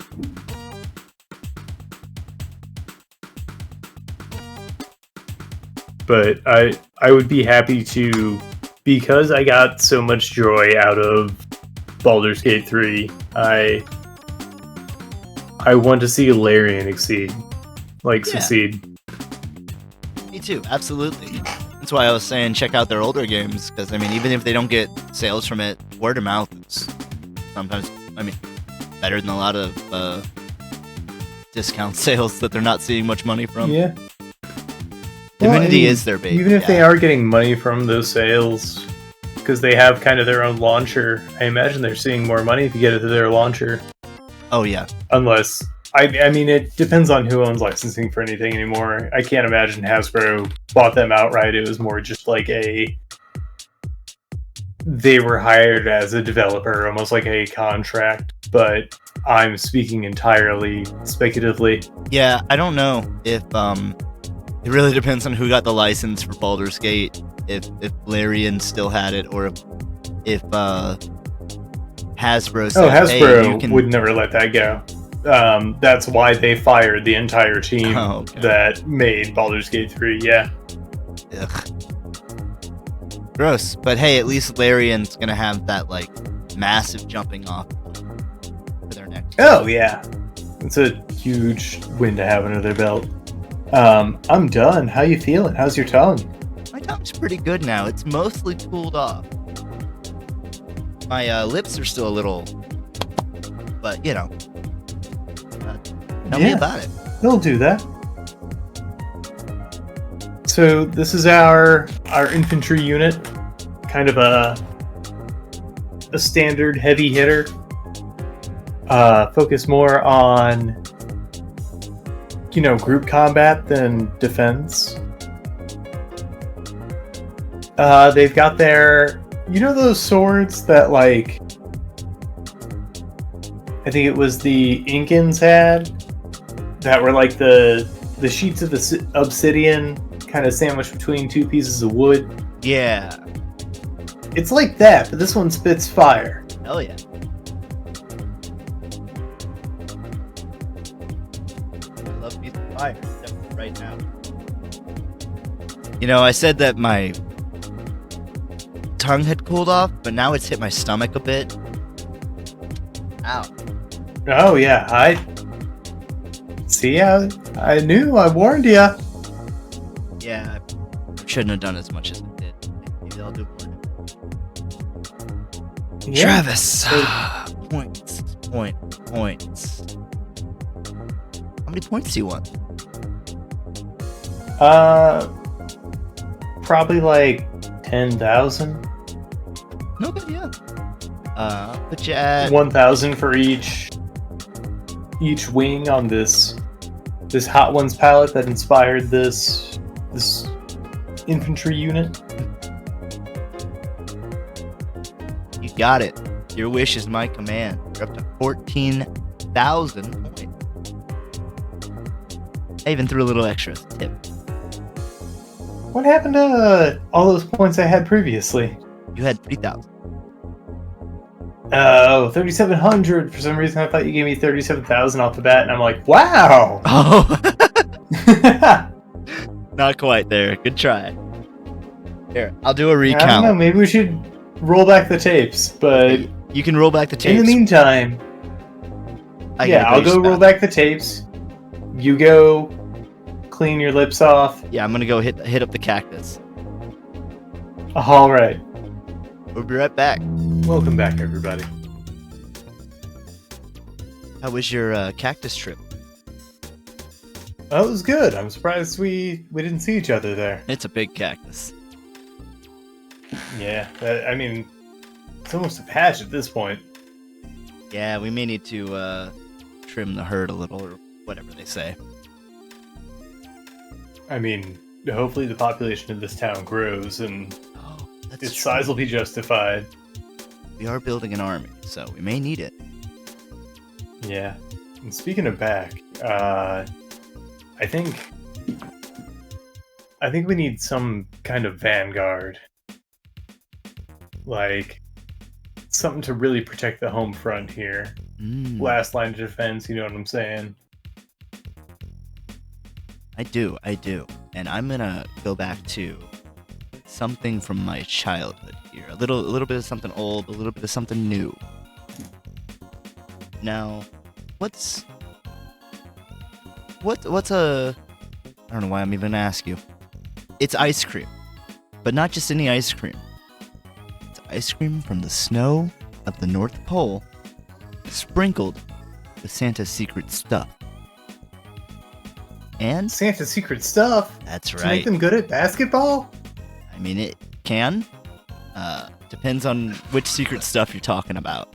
But I would be happy to, because I got so much joy out of Baldur's Gate 3, I want to see Larian succeed. Me too, absolutely. That's why I was saying check out their older games, because I mean, even if they don't get sales from it, word of mouth is sometimes, better than a lot of discount sales that they're not seeing much money from. Yeah. Divinity is their baby. Even if they are getting money from those sales, because they have kind of their own launcher, I imagine they're seeing more money if you get it to their launcher. Oh yeah. Unless, I mean, it depends on who owns licensing for anything anymore. I can't imagine Hasbro bought them outright. It was more just like they were hired as a developer, almost like a contract. But I'm speaking entirely speculatively. Yeah, I don't know if it really depends on who got the license for Baldur's Gate. If Larian still had it, or if Hasbro said, Hasbro hey, you can... would never let that go. That's why they fired the entire team that made Baldur's Gate 3, yeah. Ugh. Gross. But hey, at least Larian's gonna have that, like, massive jumping off for their next. Oh, yeah. It's a huge win to have under their belt. I'm done. How you feeling? How's your tongue? My tongue's pretty good now. It's mostly cooled off. My lips are still a little... But, you know... Tell me about it. They'll do that. So this is our infantry unit, kind of a standard heavy hitter. Focus more on, group combat than defense. They've got their, those swords that, like, I think it was the Incans had, that were like the sheets of the obsidian kind of sandwiched between two pieces of wood. Yeah. It's like that, but this one spits fire. Hell yeah. I love piece of fire, definitely right now. You know, I said that my tongue had cooled off, but now it's hit my stomach a bit. Ow. Oh yeah, I see. I knew. I warned you. Yeah, I shouldn't have done as much as I did. Maybe I'll do more. Yeah. Travis. Points. Points. How many points do you want? Probably like 10,000. Okay, yeah. Put you at 1,000 for each wing on this Hot Ones palette that inspired this infantry unit. You got it. Your wish is my command. You're up to 14,000 points. I even threw a little extra tip. What happened to all those points I had previously? You had 3,000. Oh, 3,700. For some reason, I thought you gave me 37,000 off the bat, and I'm like, wow! Oh, not quite there. Good try. Here, I'll do a I don't know, recount. maybe we should roll back the tapes, but You can roll back the tapes. in the meantime, I'll go roll back the tapes. You go clean your lips off. Yeah, I'm gonna go hit up the cactus. All right. We'll be right back. Welcome back, everybody. How was your cactus trip? That was good. I'm surprised we didn't see each other there. It's a big cactus. Yeah, I mean, it's almost a patch at this point. Yeah, we may need to trim the herd a little, or whatever they say. I mean, hopefully the population of this town grows and Oh, that's its true. size will be justified. We are building an army, so we may need it. Yeah. And speaking of back, I think we need some kind of vanguard. Like something to really protect the home front here. Mm, Last line of defense, you know what I'm saying? I do. And I'm gonna go back to something from my childhood here. A little bit of something old, a little bit of something new. Now, what's a I don't know why I'm even gonna ask you. It's ice cream. But not just any ice cream. It's ice cream from the snow of the North Pole, sprinkled with Santa's secret stuff. And Santa's secret stuff. that's To make right. them good at basketball? I mean, it can. Depends on which secret stuff you're talking about.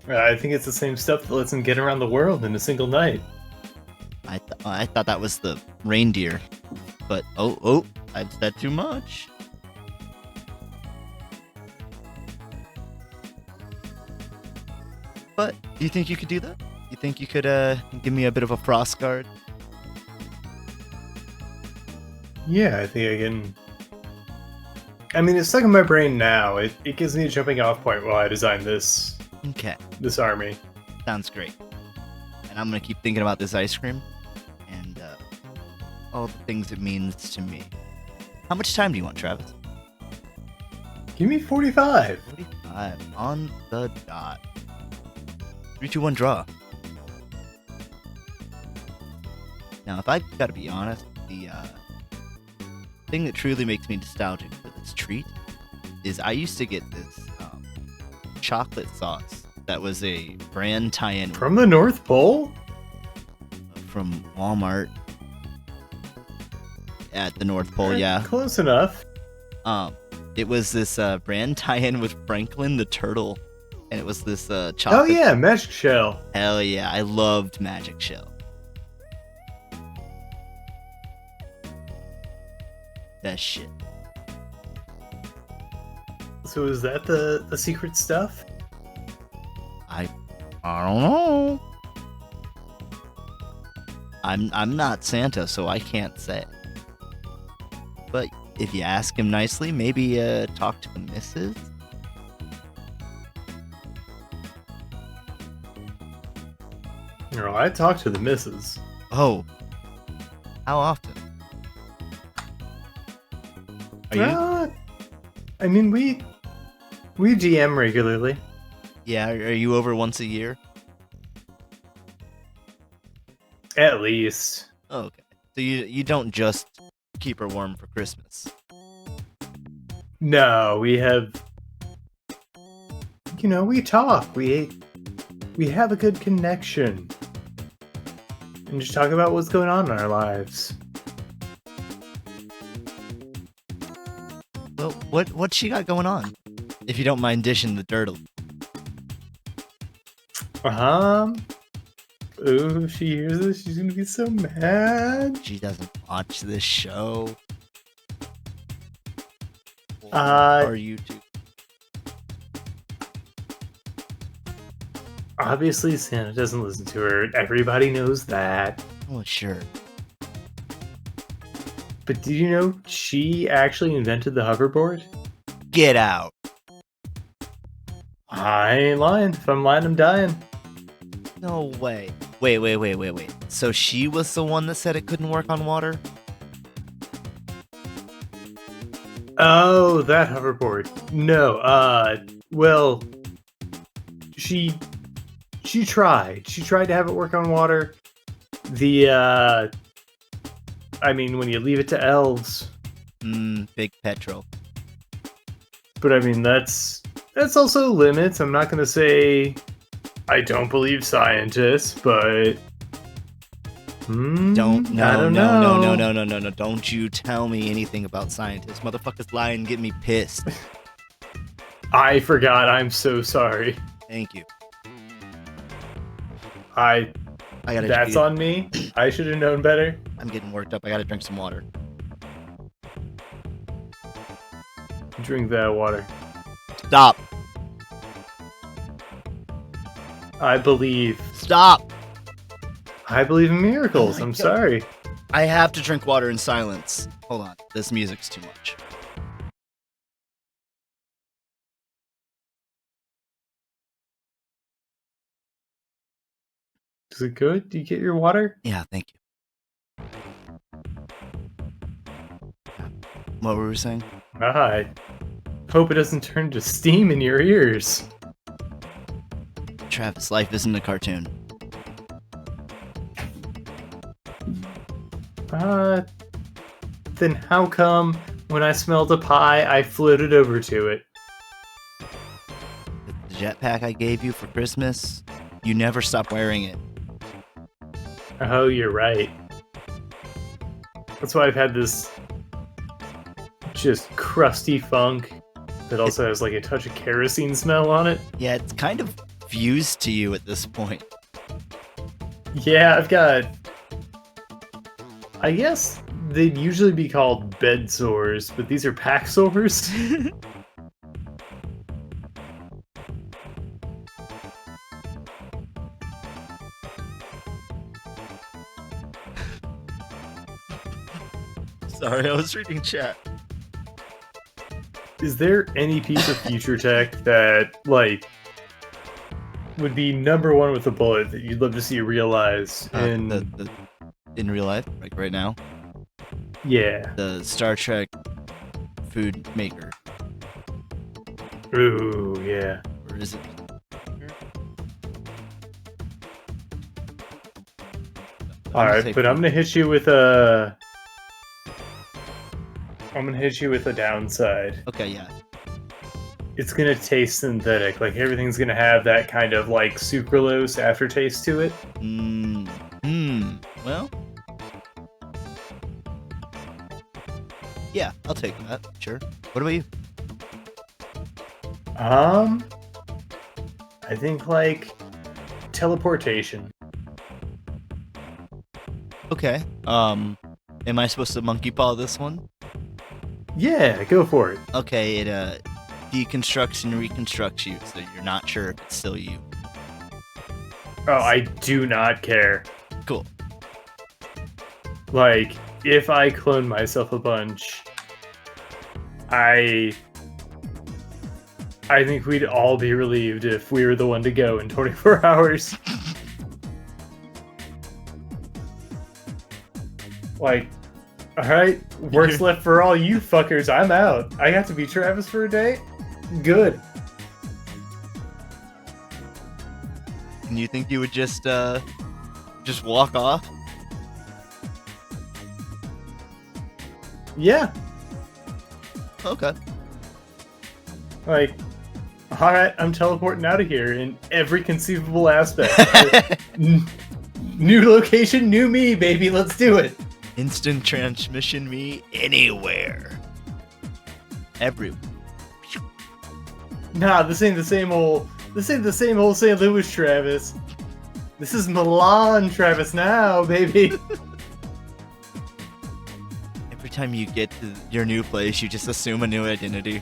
I think it's the same stuff that lets them get around the world in a single night. I thought that was the reindeer, but oh, I said too much. But do you think you could do that? You think you could give me a bit of a frost guard? Yeah, I think I can. I mean, it's stuck in my brain now. It gives me a jumping off point while I design this Okay, army. sounds great. And I'm gonna keep thinking about this ice cream and all the things it means to me. How much time do you want, Travis? Give me 45. 45 on the dot. 3, 2, 1, draw. Now, if I've got to be honest, the thing that truly makes me nostalgic for this treat is I used to get this chocolate sauce that was a brand tie-in From the North Pole? from Walmart at the North Pole. Yeah. Close enough. It was this brand tie-in with Franklin the turtle, and it was this Oh chocolate. yeah, Magic Shell. Hell yeah, I loved Magic Shell. Best shit. So is that the secret stuff? I don't know. I'm not Santa, so I can't say. But if you ask him nicely, maybe talk to the missus. No, I talked to the missus. Oh, How often? Are you? I mean, we GM regularly. Yeah, are you over once a year? At least. Oh, okay. So you don't just keep her warm for Christmas. No, we have. We talk. We have a good connection, and just talk about what's going on in our lives. Well, what's she got going on? If you don't mind dishing the dirt. Oh, if she hears this, she's gonna be so mad. She doesn't watch this show. Or YouTube. Obviously, Santa doesn't listen to her. Everybody knows that. Oh, sure. But did you know she actually invented the hoverboard? Get out. I ain't lying. If I'm lying, I'm dying. No way. Wait. So she was the one that said it couldn't work on water? Oh, that hoverboard. No, well, she tried. She tried to have it work on water. I mean, when you leave it to elves. Big petrol. But I mean, that's also limits. I'm not gonna say I don't believe scientists, but I don't know. No. Don't you tell me anything about scientists. Motherfuckers lie and get me pissed. I forgot. I'm so sorry. Thank you. I gotta. That's on me. I should have known better. I'm getting worked up. I gotta drink some water. Drink that water. Stop. I believe. Stop. I believe in miracles. Oh my I'm God. sorry. I have to drink water in silence. Hold on. This music's too much. Is it good? Do you get your water? Yeah, thank you. What were we saying? I hope it doesn't turn to steam in your ears. Travis, life isn't a cartoon. Then how come when I smelled a pie, I floated over to it? The jetpack I gave you for Christmas, you never stop wearing it. Oh, you're right. That's why I've had this just crusty funk that also has like a touch of kerosene smell on it. Yeah, it's kind of fused to you at this point. Yeah, I've got... I guess they'd usually be called bed sores, but these are pack sores. Sorry, I was reading chat. Is there any piece of future tech that, like, would be number one with a bullet that you'd love to see realized in real life, like right now? Yeah. The Star Trek food maker. Ooh, yeah. Or is it? Alright, but I'm gonna hit you with a... I'm gonna hit you with a downside. Okay, yeah. It's gonna taste synthetic. Like, everything's gonna have that kind of, like, sucralose aftertaste to it. Well... Yeah, I'll take that. Sure. What about you? I think, like, teleportation. Okay. Am I supposed to monkey paw this one? Yeah, go for it. Okay, it deconstructs and reconstructs you, so you're not sure if it's still you. Oh, I do not care. Cool. Like, if I clone myself a bunch, I think we'd all be relieved if we were the one to go in 24 hours. Like, alright, work's left for all you fuckers. I'm out. I got to be Travis for a day? Good. And you think you would just walk off? Yeah. Okay. Like, alright, I'm teleporting out of here in every conceivable aspect. New location, new me, baby. Let's do it. Instant transmission me anywhere. Everywhere. Nah, this ain't the same old St. Louis Travis. This is Milan Travis now, baby. Every time you get to your new place, you just assume a new identity.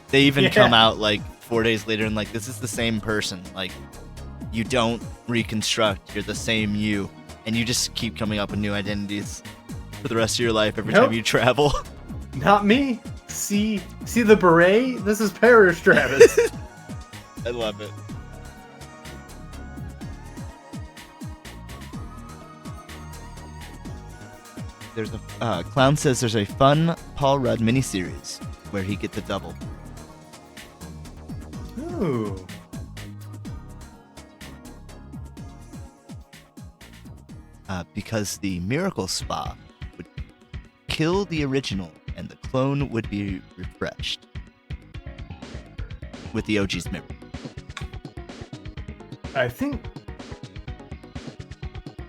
They even come out like 4 days later and like, this is the same person. Like, you don't reconstruct. You're the same you. And you just keep coming up with new identities for the rest of your life every time you travel. Not me. See the beret? This is Parish Travis. I love it. There's a Clown says there's a fun Paul Rudd miniseries where he gets a double. Ooh. Because the Miracle Spa would kill the original and the clone would be refreshed with the OG's memory. I think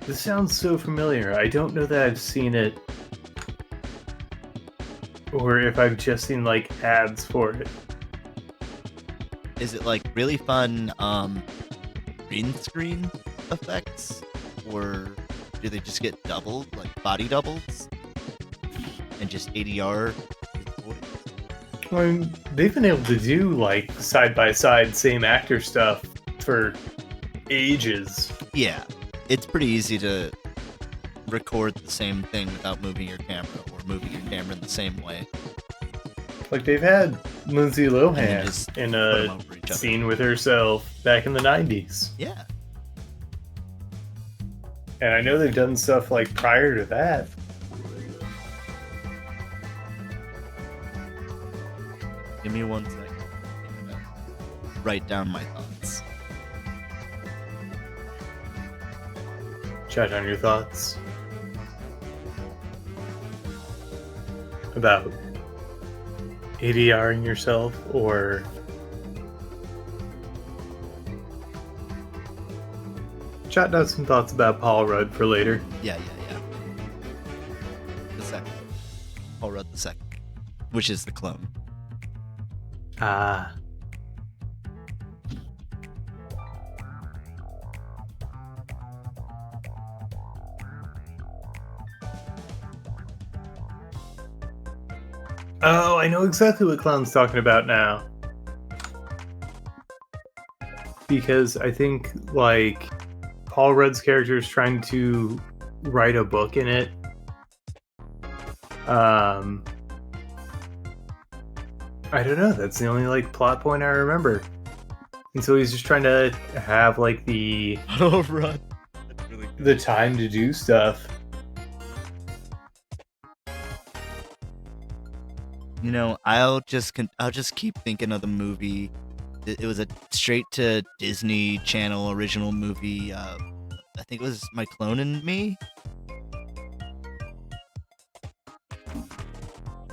this sounds so familiar. I don't know that I've seen it, or if I've just seen like ads for it. Is it like really fun green screen effects, or do they just get doubled, like body doubles, and just ADR? I mean, they've been able to do like side by side same actor stuff for ages. Yeah, it's pretty easy to record the same thing without moving your camera, or moving your camera in the same way. Like they've had Lindsay And Lohan then just in put 'em a over each other. scene with herself back in the 90s. Yeah. And I know they've done stuff like prior to that. Give me 1 second. I'm gonna write down my thoughts. Chat down your thoughts about ADRing yourself, or chat down some thoughts about Paul Rudd for later. Yeah. The second. Paul Rudd the second, which is the clone. Ah. Oh, I know exactly what Clown's talking about now. Because I think, like, Paul Rudd's character is trying to write a book in it. I don't know. That's the only, like, plot point I remember. And so he's just trying to have, like, the Oh, Rudd. That's really good. the time to do stuff. You know, I'll just keep thinking of the movie. It was a straight to Disney Channel original movie. I think it was My Clone and Me.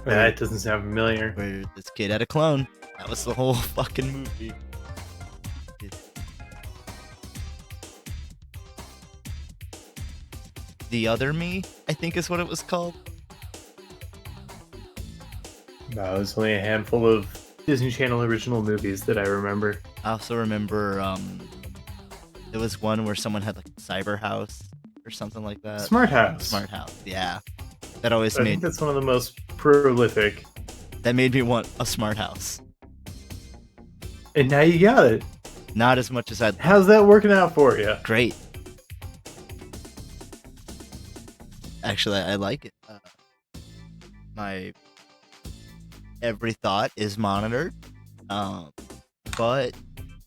That doesn't sound familiar. Where this kid had a clone. That was the whole fucking movie. The Other Me, I think is what it was called. No, there's only a handful of Disney Channel original movies that I remember. I also remember there was one where someone had like a cyber house or something like that. Smart House. Smart house, yeah. That always I think that's one of the most prolific. that made me want a smart house. And now you got it. Not as much as I'd How's that working out for you? great. Actually, I like it. My every thought is monitored, but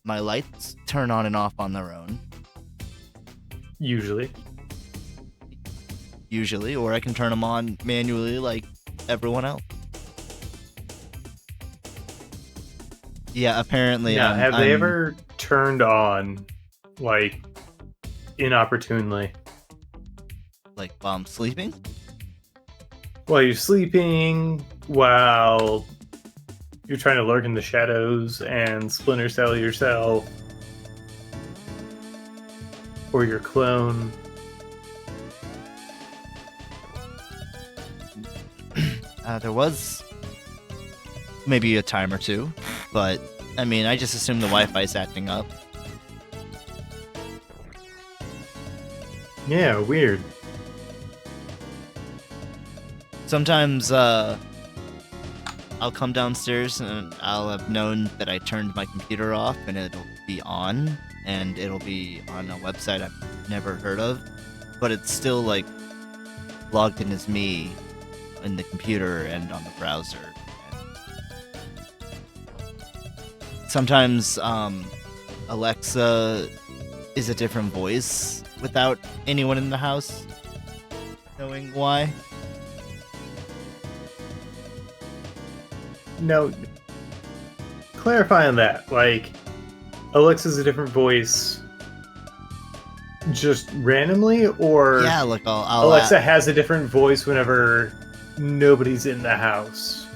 my lights turn on and off on their own. Usually. usually, or I can turn them on manually like everyone else. Yeah, apparently. Now, have they ever turned on, like, inopportunely? Like while I'm sleeping? While you're sleeping, while you're trying to lurk in the shadows and splinter cell yourself, or your clone. There was maybe a time or two, but I mean, I just assume the Wi-Fi's acting up. Yeah, weird. Sometimes I'll come downstairs and I'll have known that I turned my computer off and it'll be on, and it'll be on a website I've never heard of, but it's still like logged in as me in the computer and on the browser. And sometimes Alexa is a different voice without anyone in the house knowing why. No, clarify on that. Like, Alexa's a different voice just randomly, or Yeah, like I'll Alexa has a different voice whenever nobody's in the house.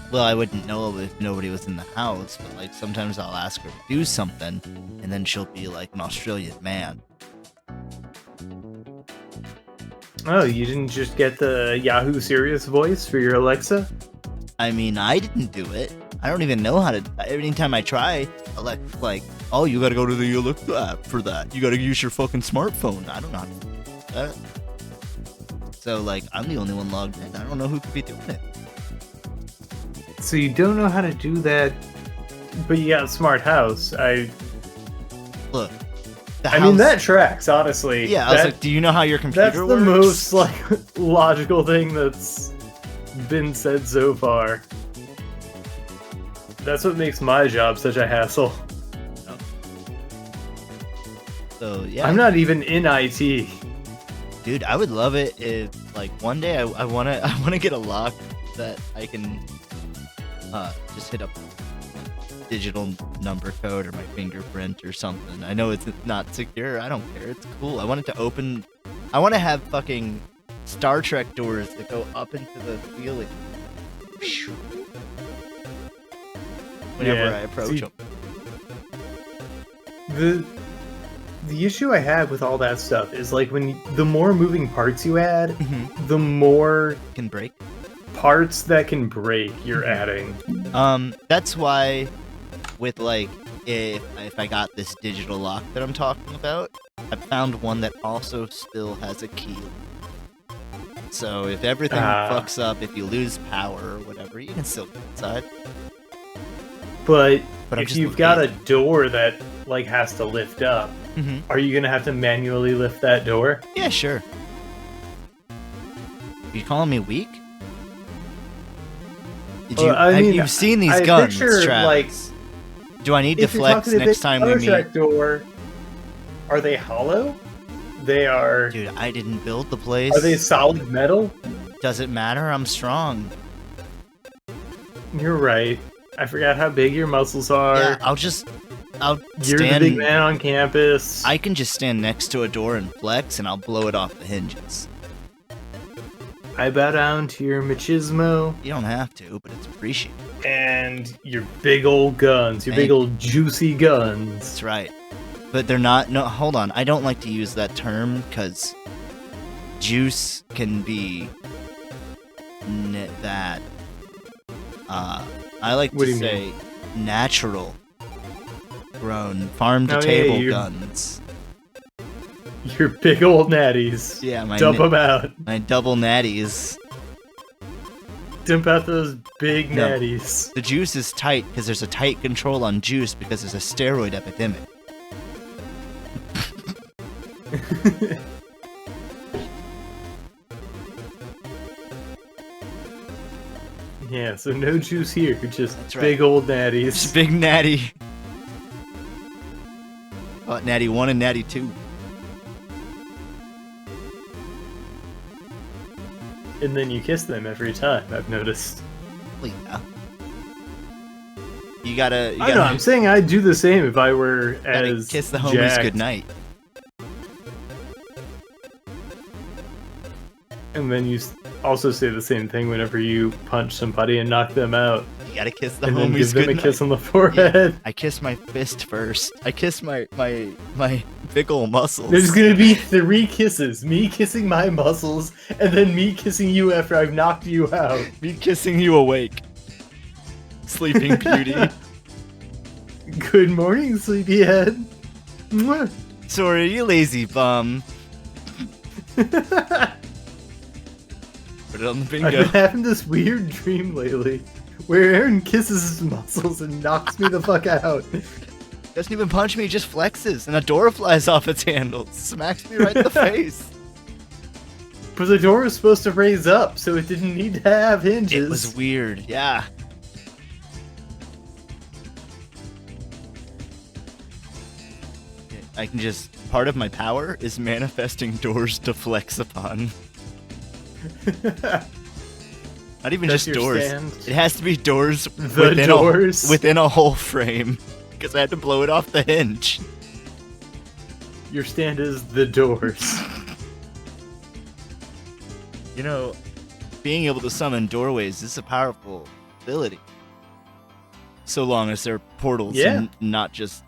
Well, I wouldn't know if nobody was in the house, but like sometimes I'll ask her to do something, and then she'll be like an Australian man. Oh, you didn't just get the Yahoo Serious voice for your Alexa? I mean, I didn't do it. I don't even know how to. Anytime I try, like, oh, you gotta go to the Alexa app for that. You gotta use your fucking smartphone. I don't know how to do that. So, like, I'm the only one logged in. I don't know who could be doing it. So you don't know how to do that, but you got a smart house. Look, I mean, that tracks, honestly. Yeah, I was like, do you know how your computer That's works? the most, like, logical thing that's been said so far. That's what makes my job such a hassle. So, yeah. I'm not even in IT. Dude, I would love it if, like, one day I wanna get a lock that I can just hit up digital number code or my fingerprint or something. I know it's not secure. I don't care. It's cool. I want it to open. I want to have fucking Star Trek doors that go up into the ceiling. Whenever I approach them. The issue I have with all that stuff is, like, the more moving parts you add, the more Can break. parts that can break you're adding. That's why with, like, if I got this digital lock that I'm talking about, I found one that also still has a key. So if everything fucks up, if you lose power or whatever, you can still get inside. But I'm if just you've got a door that, like, has to lift up, are you gonna have to manually lift that door? Yeah, sure. You calling me weak? Have you seen these guns, picture, Travis? Do I need to if you're flex talking to next the time we Star meet? Trek door, are they hollow? They are. Dude, I didn't build the place. Are they solid metal? Does it matter? I'm strong. You're right. I forgot how big your muscles are. Yeah, I'll You're stand. the big man on campus. I can just stand next to a door and flex, and I'll blow it off the hinges. I bow down to your machismo You don't have to, but it's appreciated. and your big old guns, your big old juicy guns. That's right. But they're not. No, hold on. I don't like to use that term because juice can be that. I like What do to you say natural grown farm to Oh, table yeah, guns. Your big old natties. Yeah, Dump them out. my double natties. Dump out those big No. natties. The juice is tight because there's a tight control on juice because there's a steroid epidemic. Yeah, so no juice here, just That's right. big old It's natties. big natty. Natty 1 and natty 2. and then you kiss them every time. I've noticed. Well, yeah. You gotta. I know. I'm saying I'd do the same if I were gotta as kiss the homies jacked. goodnight. And then you also say the same thing whenever you punch somebody and knock them out. You gotta kiss the And then homies give them goodnight. a kiss on the forehead. I kiss my fist first. I kiss my big ol' muscles. There's gonna be 3 kisses. Me kissing my muscles, and then me kissing you after I've knocked you out. Me kissing you awake. Sleeping Beauty. Good morning, sleepyhead. Mwah. Sorry, you lazy bum. Put it on the I've bingo. been having this weird dream lately, where Aaron kisses his muscles and knocks me the fuck out. Doesn't even punch me, just flexes, and a door flies off its handle. Smacks me right in the face. But the door was supposed to raise up, so it didn't need to have hinges. It was weird, yeah. I can just... Part of my power is manifesting doors to flex upon. Not even That's just your doors. stand? It has to be doors The doors? within a whole frame. Because I had to blow it off the hinge. Your stand is the doors. You know, being able to summon doorways is a powerful ability. So long as they're portals Yeah. and not just...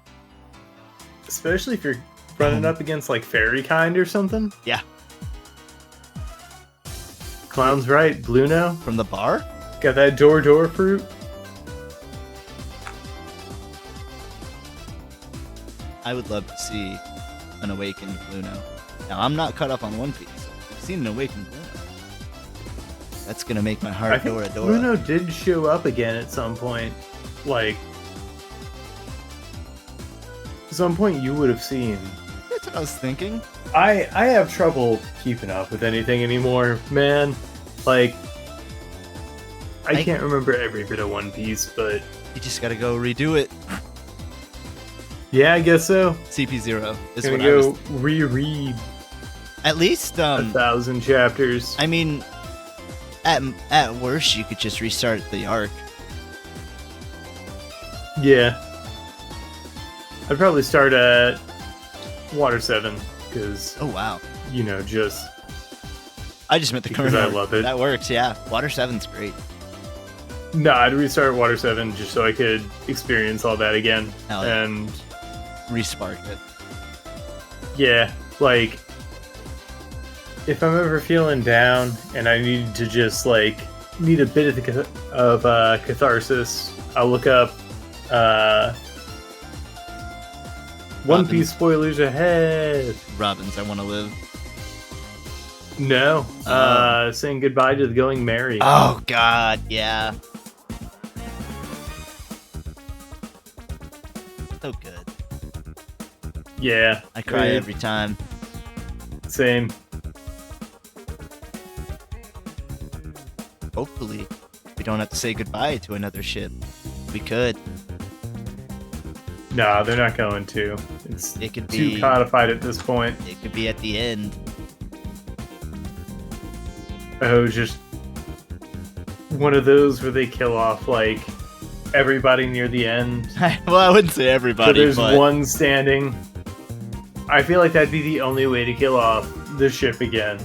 Especially if you're running up against, like, fairy kind or something. Yeah. Clown's right, Bluno. From the bar? Got that door fruit. I would love to see an awakened Bluno. Now, I'm not caught up on One Piece. I've seen an awakened Bluno. That's gonna make my I heart think Dora Dora. Bluno did show up again at some point. Like, at some point you would have seen. That's what I was thinking. I have trouble keeping up with anything anymore, man. Like, I can't remember every bit of One Piece, but You just gotta go redo it. yeah, I guess so. CP0 is Gonna what I was... go reread At least, 1,000 chapters. I mean, at worst, you could just restart the arc. Yeah. I'd probably start at Water 7, because, Oh, wow. you know, just... I just meant the Because current I arc. love it. That works, yeah. Water 7's great. No, I'd restart Water 7 just so I could experience all that again. Hell yeah. And, Respark it. yeah, like, if I'm ever feeling down and I need to just, like, need a bit of catharsis, I'll look up One Robin. Piece spoilers ahead. Robin's I Want to Live. No, Oh. saying goodbye to the Going Merry. Oh, God, yeah. So good. Yeah, I cry every time. Same. Hopefully, we don't have to say goodbye to another ship. We could. No, they're not going to. It's It could too be. codified at this point. It could be at the end. Oh, just one of those where they kill off, like, everybody near the end. Well, I wouldn't say So everybody, there's but one standing. I feel like that'd be the only way to kill off the ship again.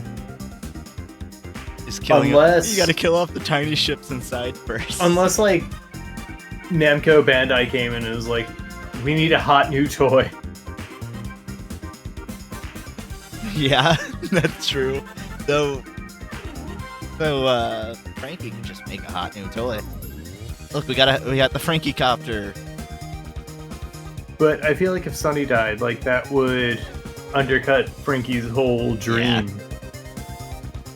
just killing unless- You gotta kill off the tiny ships inside first. Unless, like, Namco Bandai came in and was like, we need a hot new toy. Yeah, that's true. Though, Frankie can just make a hot new toy. Look, we got the Frankie copter. But I feel like if Sunny died, like, that would undercut Frankie's whole dream.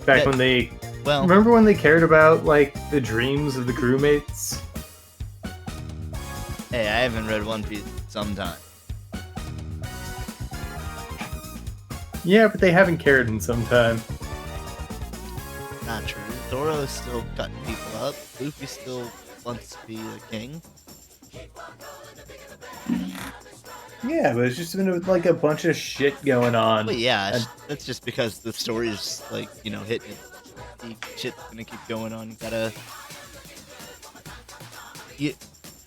Back Yeah. when they... Well, Remember when they cared about, like, the dreams of the crewmates? hey, I haven't read One Piece in some time. Yeah, but they haven't cared in some time. Not true. Zoro's still cutting people up. Luffy still wants to be the king. Yeah, but it's just been, like, a bunch of shit going on. But yeah, And- that's just because the story's like, hitting shit's gonna keep going on.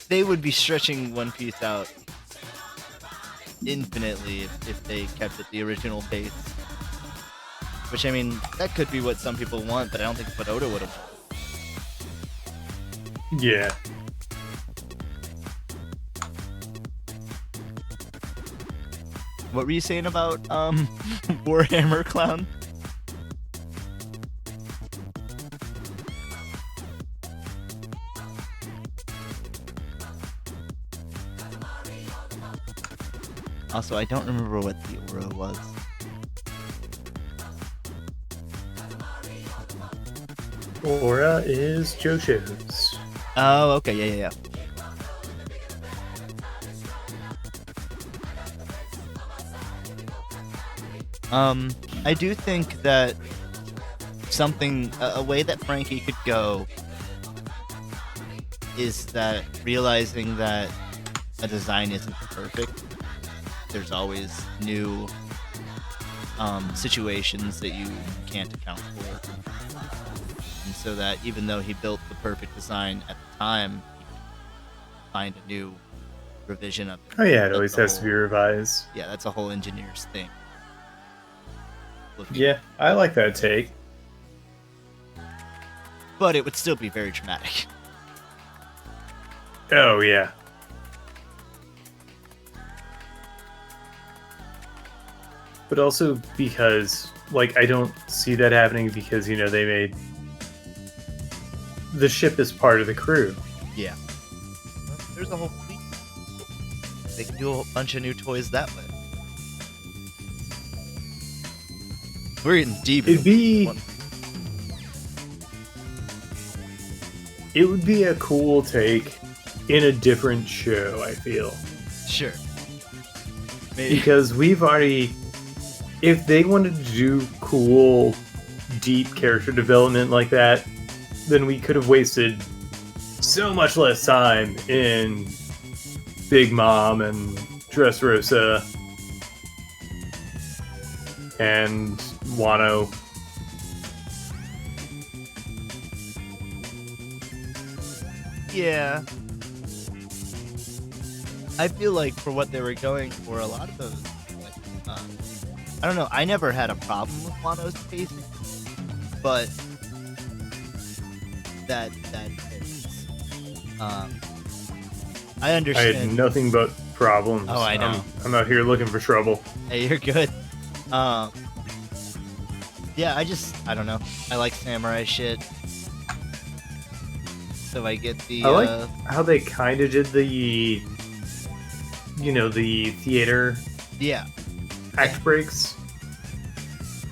They would be stretching One Piece out infinitely if they kept it the original pace. Which, I mean, that could be what some people want, but I don't think what Oda would have. Yeah. What were you saying about Warhammer Clown? Also, I don't remember what the aura was. Aura is JoJo's. Oh, okay, yeah. I do think that a way that Frankie could go is that realizing that a design isn't perfect, there's always new situations that you can't account for. And so that even though he built the perfect design at the time, he could find a new revision of it. Oh yeah, it always has to be revised. Yeah, that's a whole engineer's thing. Yeah, I like that take. But it would still be very dramatic. Oh yeah. But also because, like, I don't see that happening because, you know, they made... The ship is part of the crew. Yeah. Well, there's a whole fleet. They can do a bunch of new toys that way. We're getting deep. It would be a cool take in a different show, I feel. Sure. Maybe. Because we've already... If they wanted to do cool, deep character development like that, then we could have wasted so much less time in Big Mom and Dressrosa and Wano. Yeah. I feel like for what they were going for, a lot of those, like, I don't know, I never had a problem with Wano's pace, but that is, I understand. I had nothing but problems. Oh, I know. I'm out here looking for trouble. Hey, you're good. Yeah, I don't know. I like samurai shit. So I get the... I like how they kind of did the... You know, the theater... Yeah. Act breaks.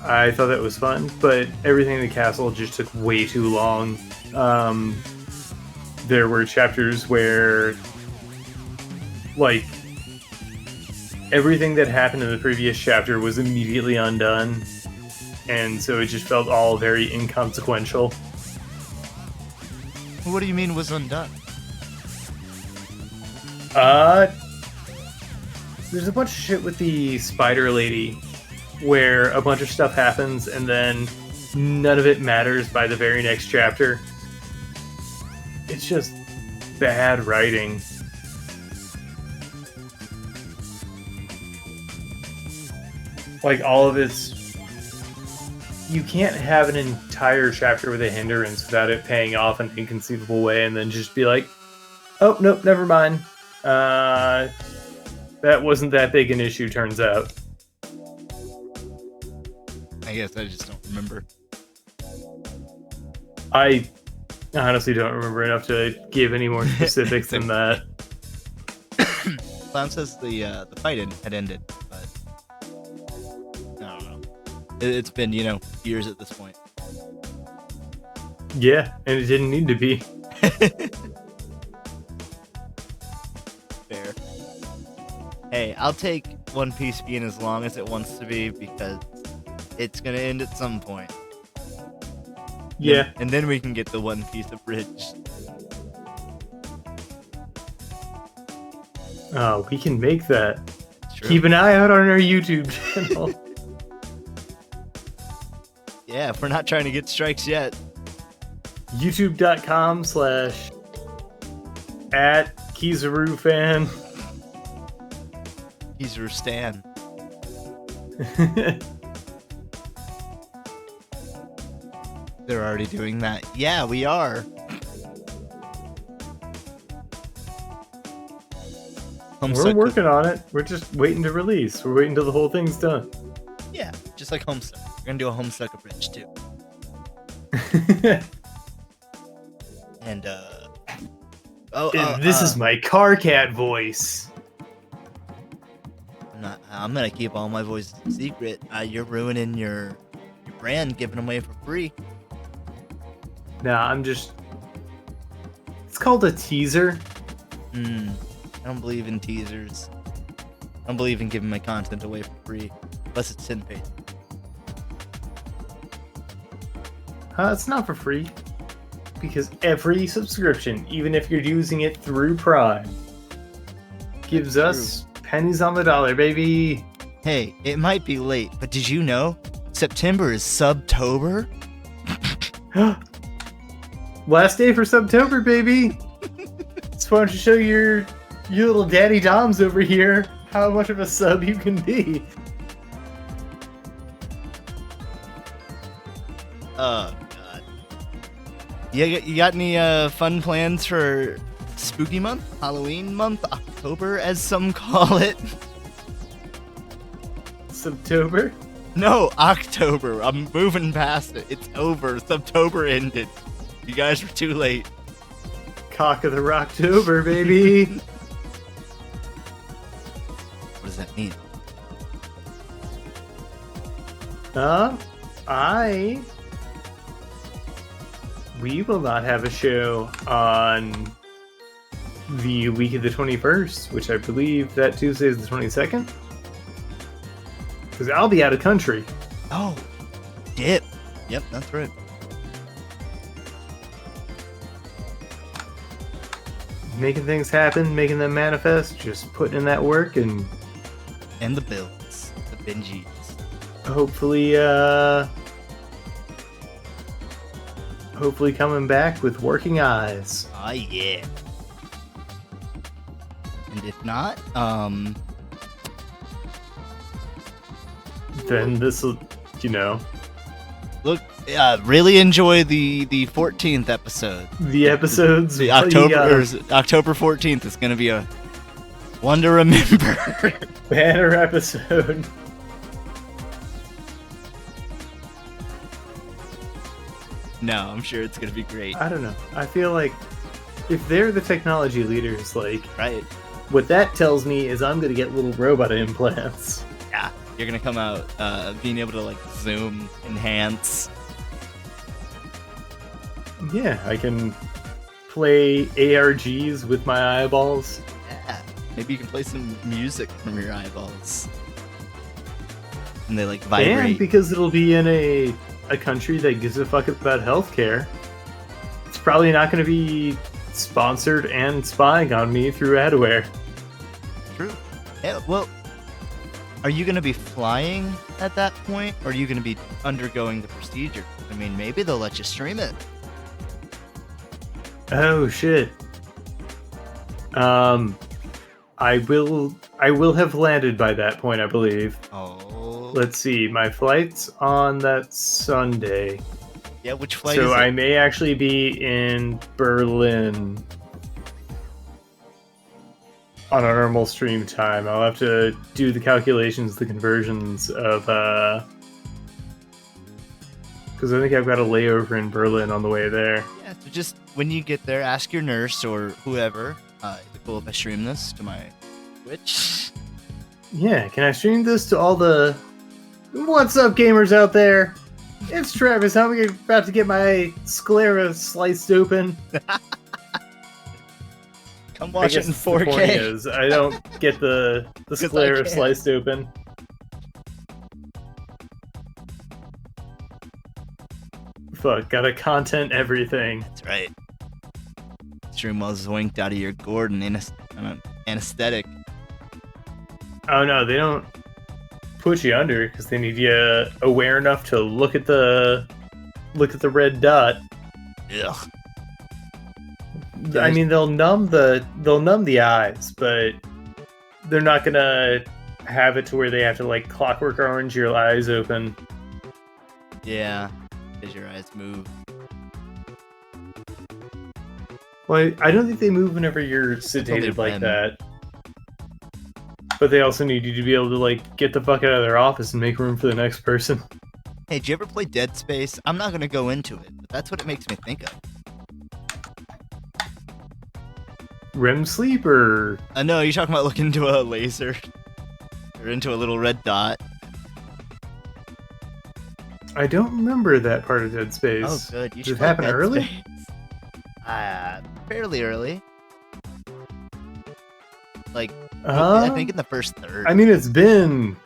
I thought that was fun, but everything in the castle just took way too long. There were chapters where... Like... Everything that happened in the previous chapter was immediately undone. And so it just felt all very inconsequential. What do you mean was undone? There's a bunch of shit with the spider lady where a bunch of stuff happens and then none of it matters by the very next chapter. It's just bad writing. Like, all of it's... You can't have an entire chapter with a hindrance without it paying off in an inconceivable way and then just be like, oh, nope, never mind. That wasn't that big an issue, turns out. I guess I just don't remember. I honestly don't remember enough to give any more specifics than that. Clown says the fight had ended, but I don't know. It's been, years at this point. Yeah, and it didn't need to be. Fair. Hey, I'll take One Piece being as long as it wants to be because it's gonna end at some point. Yeah. And then we can get the One Piece abridged. Oh, we can make that. True. Keep an eye out on our YouTube channel. Yeah, if we're not trying to get strikes yet. YouTube.com/@KizaruFan. Kizaru Stan. They're already doing that. Yeah, we are. We're working on it. We're just waiting to release. We're waiting till the whole thing's done. Yeah, just like Homestuck. We're gonna do a Homestuck abridged too. And this is my car cat voice. I'm gonna keep all my voices a secret. You're ruining your brand, giving them away for free. Nah, it's called a teaser. I don't believe in teasers. I don't believe in giving my content away for free, unless it's synth-based. It's not for free. Because every subscription, even if you're using it through Prime, gives us pennies on the dollar, baby. Hey, it might be late, but did you know September is Subtober? Last day for September, baby. So why don't you show your little daddy doms over here how much of a sub you can be? Oh god. You got any fun plans for spooky month, Halloween month, October as some call it? September? No, October. I'm moving past it. It's over. September ended. You guys were too late. Cock of the Rocktober, baby. What does that mean? We will not have a show on the week of the 21st, which I believe that Tuesday is the 22nd. Because I'll be out of country. Oh, dip. Yep, that's right. Making things happen, making them manifest, just putting in that work, and the bills, the binges. Hopefully coming back with working eyes. Oh yeah. And if not, then this'll, look, really enjoy the 14th episode. The episodes. The October 14th is gonna be a one to remember. Banner episode. No, I'm sure it's gonna be great. I don't know. I feel like if they're the technology leaders, like, right? What that tells me is I'm gonna get little robot implants. Yeah, you're gonna come out being able to like zoom, enhance. Yeah, I can play ARGs with my eyeballs. Yeah, maybe you can play some music from your eyeballs, and they like vibrate. And because it'll be in a country that gives a fuck about healthcare, it's probably not going to be sponsored and spying on me through adware. True. Yeah, well, are you going to be flying at that point, or are you going to be undergoing the procedure? I mean, maybe they'll let you stream it. Oh shit. I will have landed by that point, I believe. Oh. Let's see, my flight's on that Sunday. Yeah, which flight is it? So I may actually be in Berlin on a normal stream time. I'll have to do the calculations, the conversions of, because I think I've got a layover in Berlin on the way there. Yeah, so just when you get there, ask your nurse or whoever, is it cool if I stream this to my Twitch? Yeah, can I stream this to all the... What's up, gamers out there? It's Travis. I'm about to get my sclera sliced open. Come watch it in 4K. I don't get the sclera sliced open. Fuck, gotta content everything. That's right. Stream while zoinked out of your gourd and anesthetic. Oh no, they don't. put you under because they need you aware enough to look at the red dot. Ugh. I mean, they'll numb the eyes, but they're not gonna have it to where they have to like Clockwork Orange your eyes open. Yeah, because your eyes move. Well, I don't think they move whenever you're sedated like whim. that. But they also need you to be able to like get the fuck out of their office and make room for the next person. Hey, did you ever play Dead Space? I'm not gonna go into it, but that's what it makes me think of. REM sleep or No, you're talking about looking into a laser or into a little red dot. I don't remember that part of Dead Space. Oh, good. You Did should it play happen Dead early? Space. Fairly early. Like, I think in the first third. I mean, it's been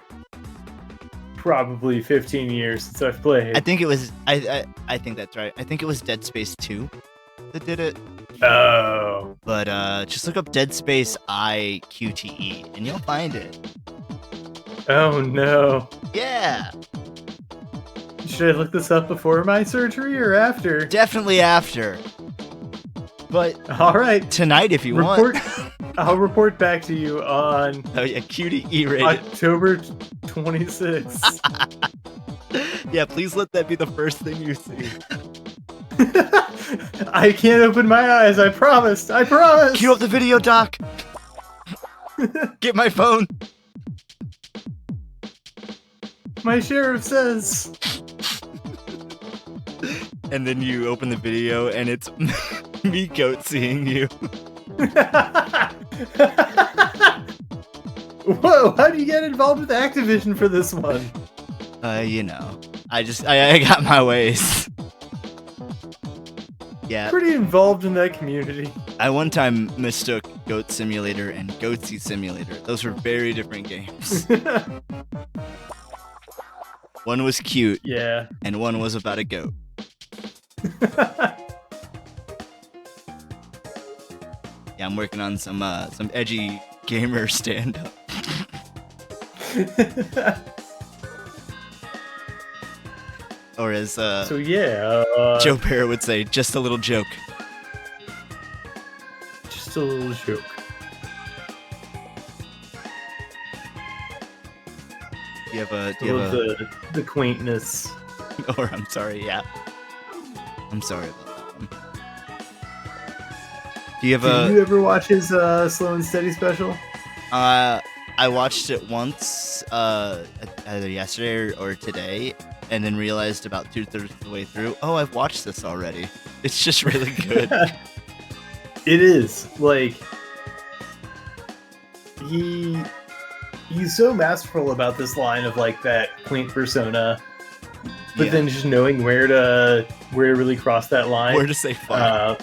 probably 15 years since I've played. I think it was. I think that's right. I think it was Dead Space 2 that did it. Oh. But just look up Dead Space IQTE and you'll find it. Oh no. Yeah. Should I look this up before my surgery or after? Definitely after. But All right. tonight, if you want. I'll report back to you on Oh yeah, QTE rated. October 26th. Yeah, please let that be the first thing you see. I can't open my eyes. I promised. I promise. Cue up the video, Doc. Get my phone. My sheriff says. And then you open the video, and it's me goat seeing you. Whoa! How do you get involved with Activision for this one? You know, I got my ways. Yeah. Pretty involved in that community. I one time mistook Goat Simulator and Goatsy Simulator. Those were very different games. One was cute, Yeah. and one was about a goat. Yeah, I'm working on some edgy gamer stand-up. Or as So yeah, Joe Parra would say, just a little joke. just a little joke. Do you have I love the quaintness. or I'm sorry, yeah. I'm sorry about that one. Do you have Did you ever watch his Slow and Steady special? I watched it once, either yesterday or today, and then realized about 2/3 of the way through, oh, I've watched this already. It's just really good. It is like he's so masterful about this line of like that quaint persona, but Yeah. then just knowing where to really cross that line. Where to say fuck.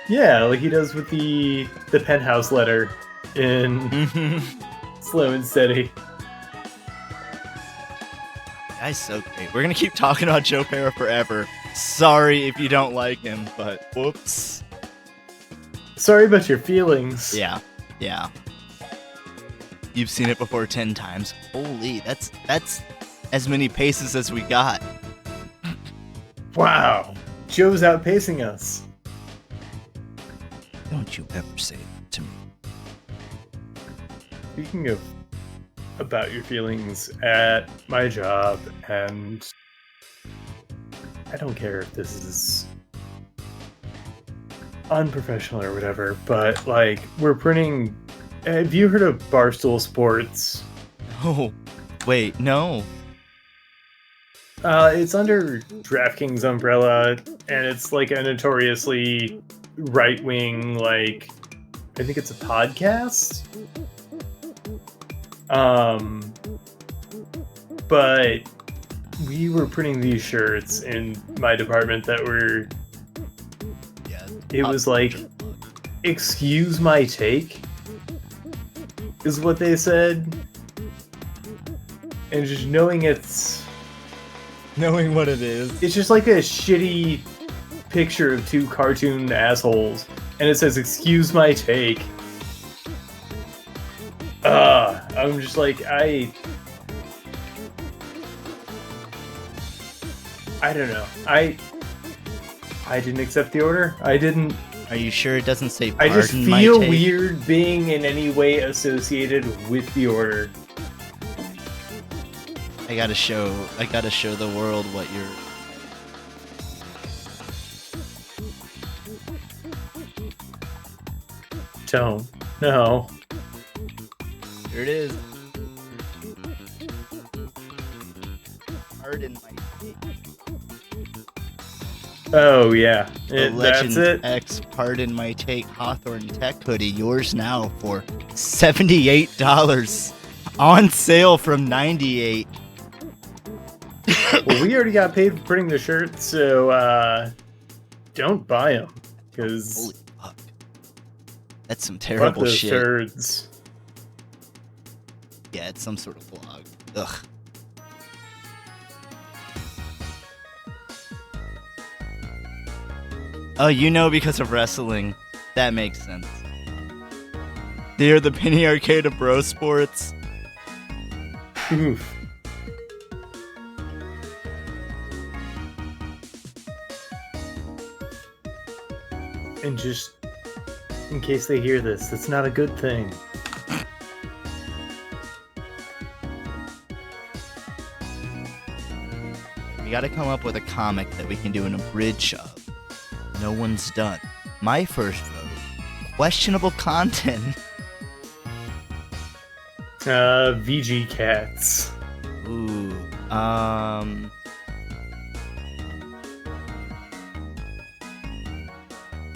Yeah, like he does with the penthouse letter in Slow and Steady. Guy's so great. We're gonna keep talking about Joe Parra forever. Sorry if you don't like him, but whoops. Sorry about your feelings. Yeah. You've seen it before 10 times. Holy, that's as many paces as we got. Wow. Joe's outpacing us. Don't you ever say it to me. Speaking of about your feelings at my job, and I don't care if this is unprofessional or whatever, but like we're printing. Have you heard of Barstool Sports? Oh, wait, no. It's under DraftKings umbrella, and it's like a notoriously right-wing, like I think it's a podcast. But we were printing these shirts in my department that were. Yeah. It was like, excuse my take, is what they said. And just knowing Knowing what it is. it's just like a shitty picture of two cartoon assholes, and it says, excuse my take. I'm just like, I don't know. I didn't accept the order. I didn't. Are you sure it doesn't say I pardon just my feel take? weird being in any way associated with the order. I gotta show the world what you're. Don't. No. Here it is. Pardon my take. Oh yeah. The That's Legend it. X Pardon My Take Hawthorne Tech hoodie, yours now for $78. On sale from $98. Well, we already got paid for printing the shirt, so don't buy them because Holy fuck. That's some fuck terrible those shit. turds. Yeah, it's some sort of vlog. Ugh. Oh, you know, because of wrestling. That makes sense. They're the penny arcade of bro sports. Oof. And just in case they hear this, that's not a good thing. We gotta come up with a comic that we can do an abridge of. No one's done. My first vote. Questionable content. VG cats. Ooh.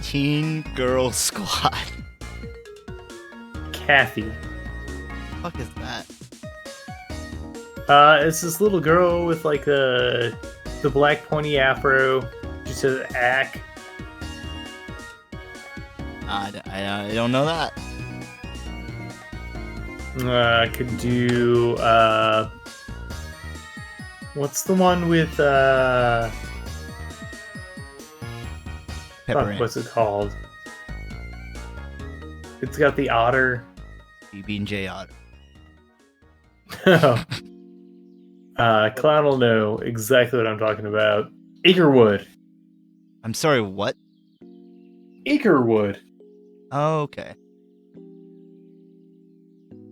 Teen Girl Squad. Kathy. Fuck is that? It's this little girl with like the black pointy afro. She says "ack." I don't know that. Could do what's the one with Pepper fuck, Ant. what's it called? It's got the otter. BB and J Otter. Clown will know exactly what I'm talking about. Acrewood. I'm sorry, what? Acrewood. Oh, okay.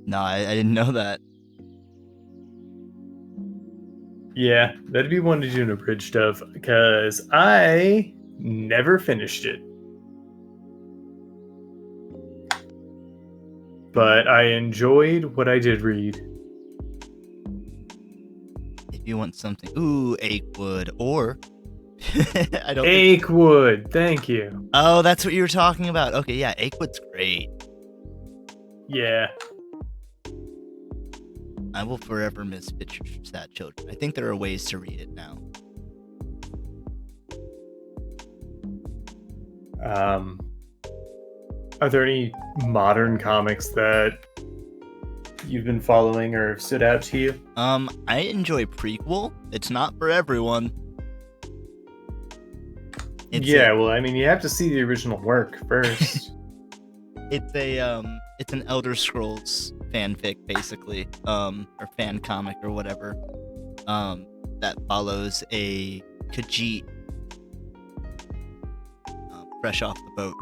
No, I didn't know that. Yeah, that'd be one to do an abridged of, because I never finished it. But I enjoyed what I did read. If you want something, ooh, Achewood, or I don't. Achewood, thank you. Oh, that's what you were talking about. Okay, yeah, Achewood's great. Yeah. I will forever miss Pictures from Sad Children. I think there are ways to read it now. Are there any modern comics that you've been following or have stood out to you? I enjoy Prequel. It's not for everyone. Well, I mean, you have to see the original work first. It's an Elder Scrolls fanfic, basically, or fan comic or whatever, that follows a Khajiit fresh off the boat.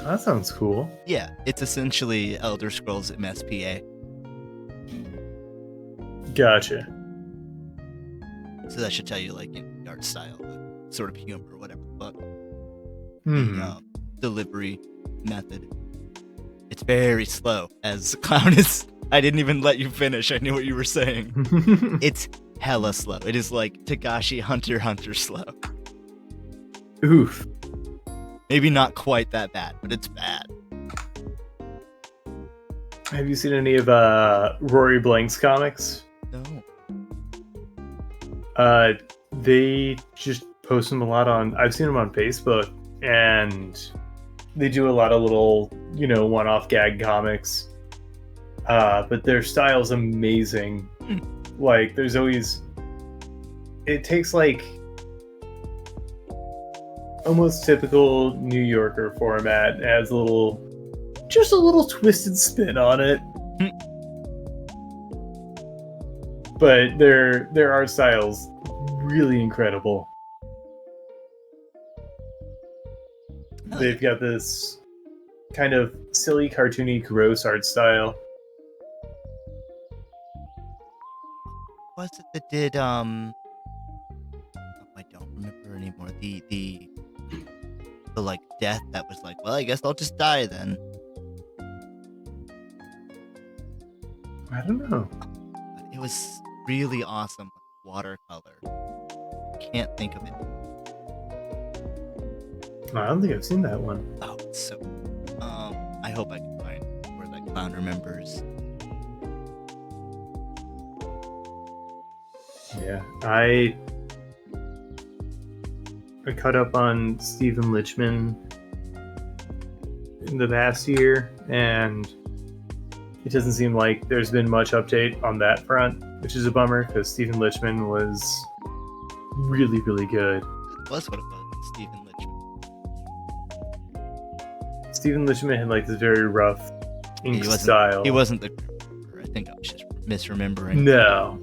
That sounds cool. Yeah, it's essentially Elder Scrolls MSPA. Gotcha. So that should tell you, like, the art style, the sort of humor, whatever the fuck. Delivery method. It's very slow, as Clown is. I didn't even let you finish. I knew what you were saying. It's hella slow. It is like Tagashi Hunter x Hunter slow. Oof. Maybe not quite that bad, but it's bad. Have you seen any of Rory Blank's comics? No. They just post them a lot on. I've seen them on Facebook, and they do a lot of little, one-off gag comics. But their style's amazing. Like, there's always. It takes like almost typical New Yorker format. It has little just a little twisted spin on it. But their art style's really incredible. They've got this kind of silly, cartoony, gross art style. Was it that did oh, I don't remember anymore. The like death that was like, well, I guess I'll just die then. I don't know. It was really awesome watercolor. Can't think of it. I don't think I've seen that one. Oh, it's so. I hope I can find where that clown remembers. Yeah, I caught up on Stephen Lichman in the past year, and it doesn't seem like there's been much update on that front, which is a bummer because Stephen Lichman was really, really good. It was what it was, Stephen Lichman. Stephen Lichman had like this very rough ink He style. wasn't the. I think I was just misremembering. No.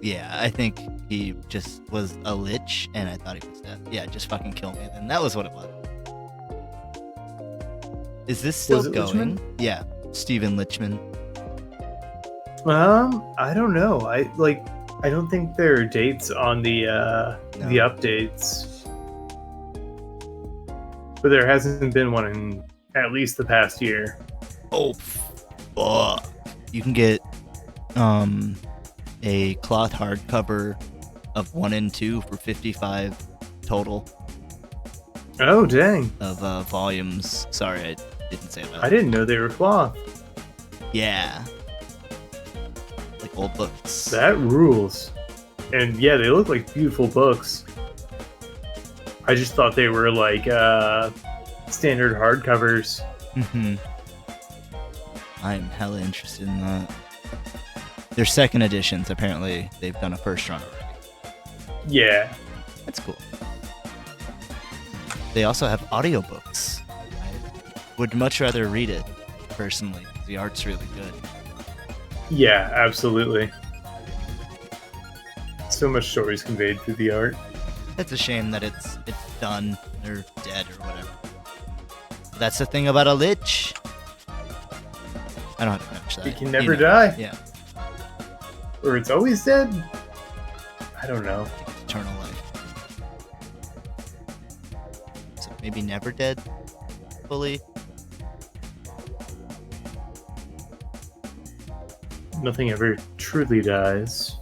Yeah, I think he just was a lich, and I thought he was dead. Yeah, just fucking kill me. Then that was what it was. Is this still Was it going? Lichman? Yeah, Stephen Lichman. I don't know. I don't think there are dates on the updates. But there hasn't been one in at least the past year. Oh, fuck! You can get a cloth hardcover of 1 and 2 for $55 total Oh dang! of volumes. Sorry, I didn't say that. I didn't know they were cloth. Yeah, like old books. That rules. And yeah, they look like beautiful books. I just thought they were like standard hardcovers. Mm-hmm. I'm hella interested in that. Their second editions, apparently, they've done a first run already. Yeah. That's cool. They also have audiobooks. I would much rather read it, personally. The art's really good. Yeah, absolutely. So much stories conveyed through the art. It's a shame that it's done or dead or whatever. That's the thing about a lich. I don't have to finish that. It can never die. Yeah, Or it's always dead? I don't know. eternal life. So maybe never dead fully. Nothing ever truly dies.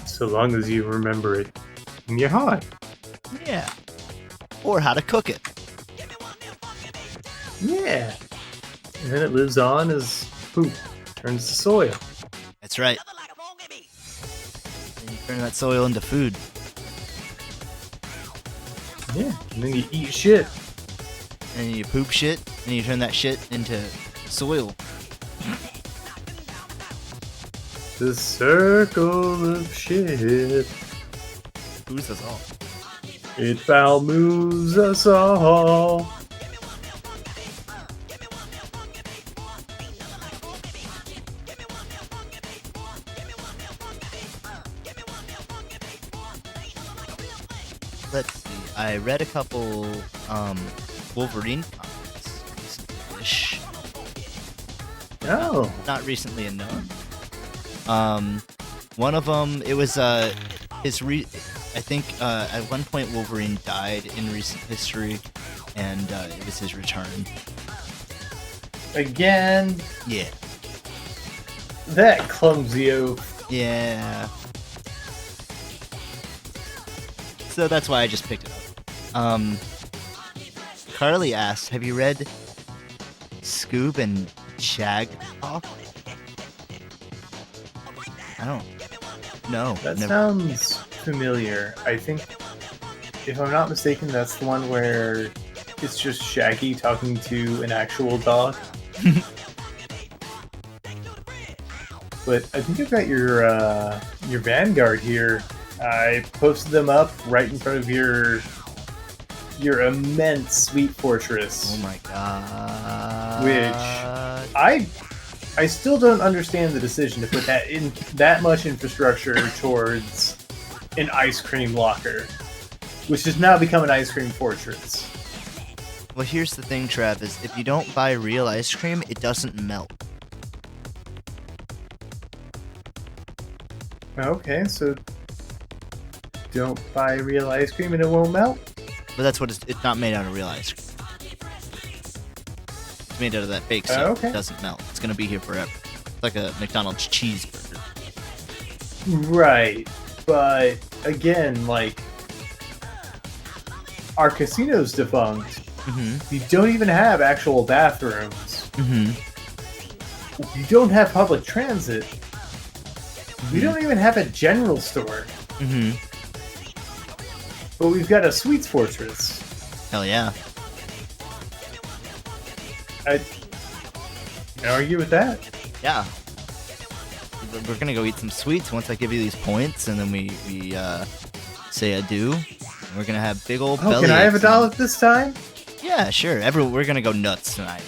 So long as you remember it in your heart. Yeah. Or how to cook it. Yeah. And then it lives on as poop turns to soil. That's right. And you turn that soil into food. Yeah. And then you eat shit. And you poop shit, and you turn that shit into soil. The circle of shit. Who's us all? It foul moves us all. Let's see. I read a couple Wolverine comics recently-ish. Oh. Not recently enough. One of them, it was I think at one point Wolverine died in recent history, and it was his return. Again. Yeah. That clumsy oaf. Yeah. So that's why I just picked it up. Carly asked, have you read Scoob and Shag Talk? I don't know. That Never- sounds familiar. I think, if I'm not mistaken, that's the one where it's just Shaggy talking to an actual dog. But I think I've got your Vanguard here. I posted them up right in front of your immense sweet fortress. Oh my god. Which I still don't understand the decision to put that much infrastructure towards an ice cream locker, which has now become an ice cream fortress. Well, here's the thing, Travis. If you don't buy real ice cream, it doesn't melt. Okay, so don't buy real ice cream and it won't melt? But that's what it's not made out of real ice cream. It's made out of that fake soap. Okay. It doesn't melt. It's gonna be here forever. It's like a McDonald's cheeseburger. Right, but again, like, our casino's defunct. Mm-hmm. You don't even have actual bathrooms. Mm-hmm. You don't have public transit. We don't even have a general store. Mm-hmm. But we've got a sweets fortress. Hell yeah. I can argue with that. Yeah. We're gonna go eat some sweets once I give you these points, and then we say adieu. And we're gonna have big old belly Can I have a aches and- dollop this time? Yeah, sure. We're gonna go nuts tonight.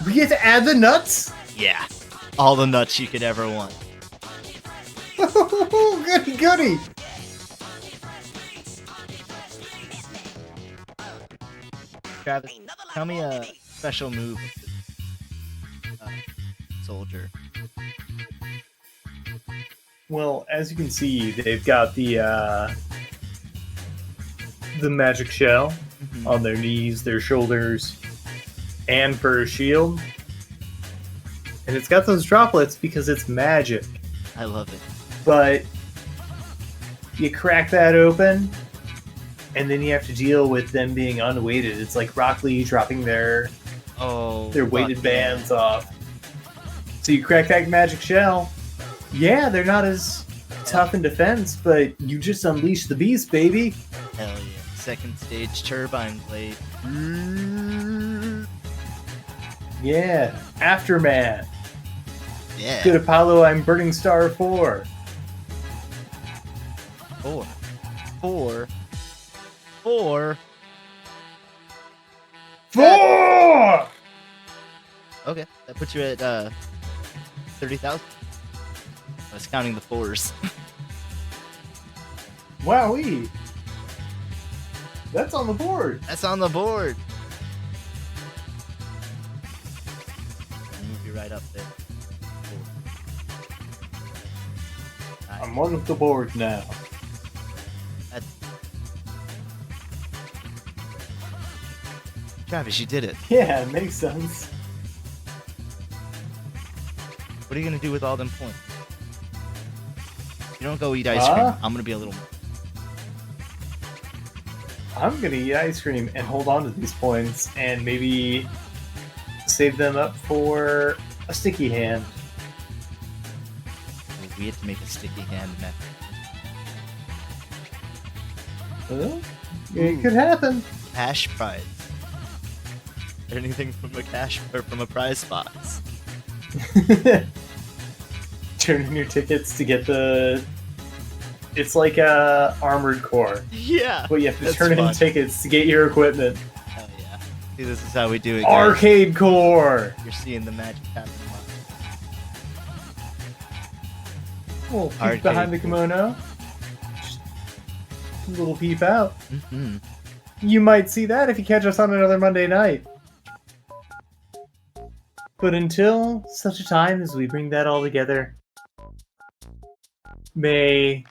We get to add the nuts? Yeah. All the nuts you could ever want. Goody goody! Travis, tell me a special move of this soldier. Well, as you can see, they've got the magic shell Mhm. on their knees, their shoulders, and for a shield. And it's got those droplets because it's magic. I love it. But you crack that open, and then you have to deal with them being unweighted. It's like Rock Lee dropping their weighted fuck bands off. So you crack that magic shell. Yeah, they're not as tough in defense, but you just unleash the beast, baby. yeah. Hell yeah. Second stage turbine blade. Yeah, Aftermath. Yeah. Good Apollo, I'm Burning Star 4. 4. 4! Okay, that puts you at 30,000. I was counting the 4s. Wowee! That's on the board. That's on the board. I'll move you right up there. Nice. I'm on the board now. That's... Travis, you did it. Yeah, it makes sense. What are you gonna do with all them points? You don't go eat ice cream. I'm gonna be a little. I'm gonna eat ice cream and hold on to these points and maybe save them up for a sticky hand. We have to make a sticky hand method. Well, it could happen. Cash prize. Anything from a cash or from a prize box. Turn in your tickets to get the. It's like a Armored Core, Yeah. but you have to That's turn fun. in tickets to get your equipment. Hell yeah. See, this is how we do it, guys. Arcade Core. You're seeing the magic happen. Little peek Arcade behind the Core. kimono. Just a little peep out. Mm-hmm. You might see that if you catch us on another Monday night. But until such a time as we bring that all together, may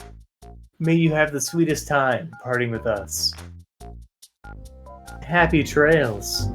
you have the sweetest time parting with us. Happy trails.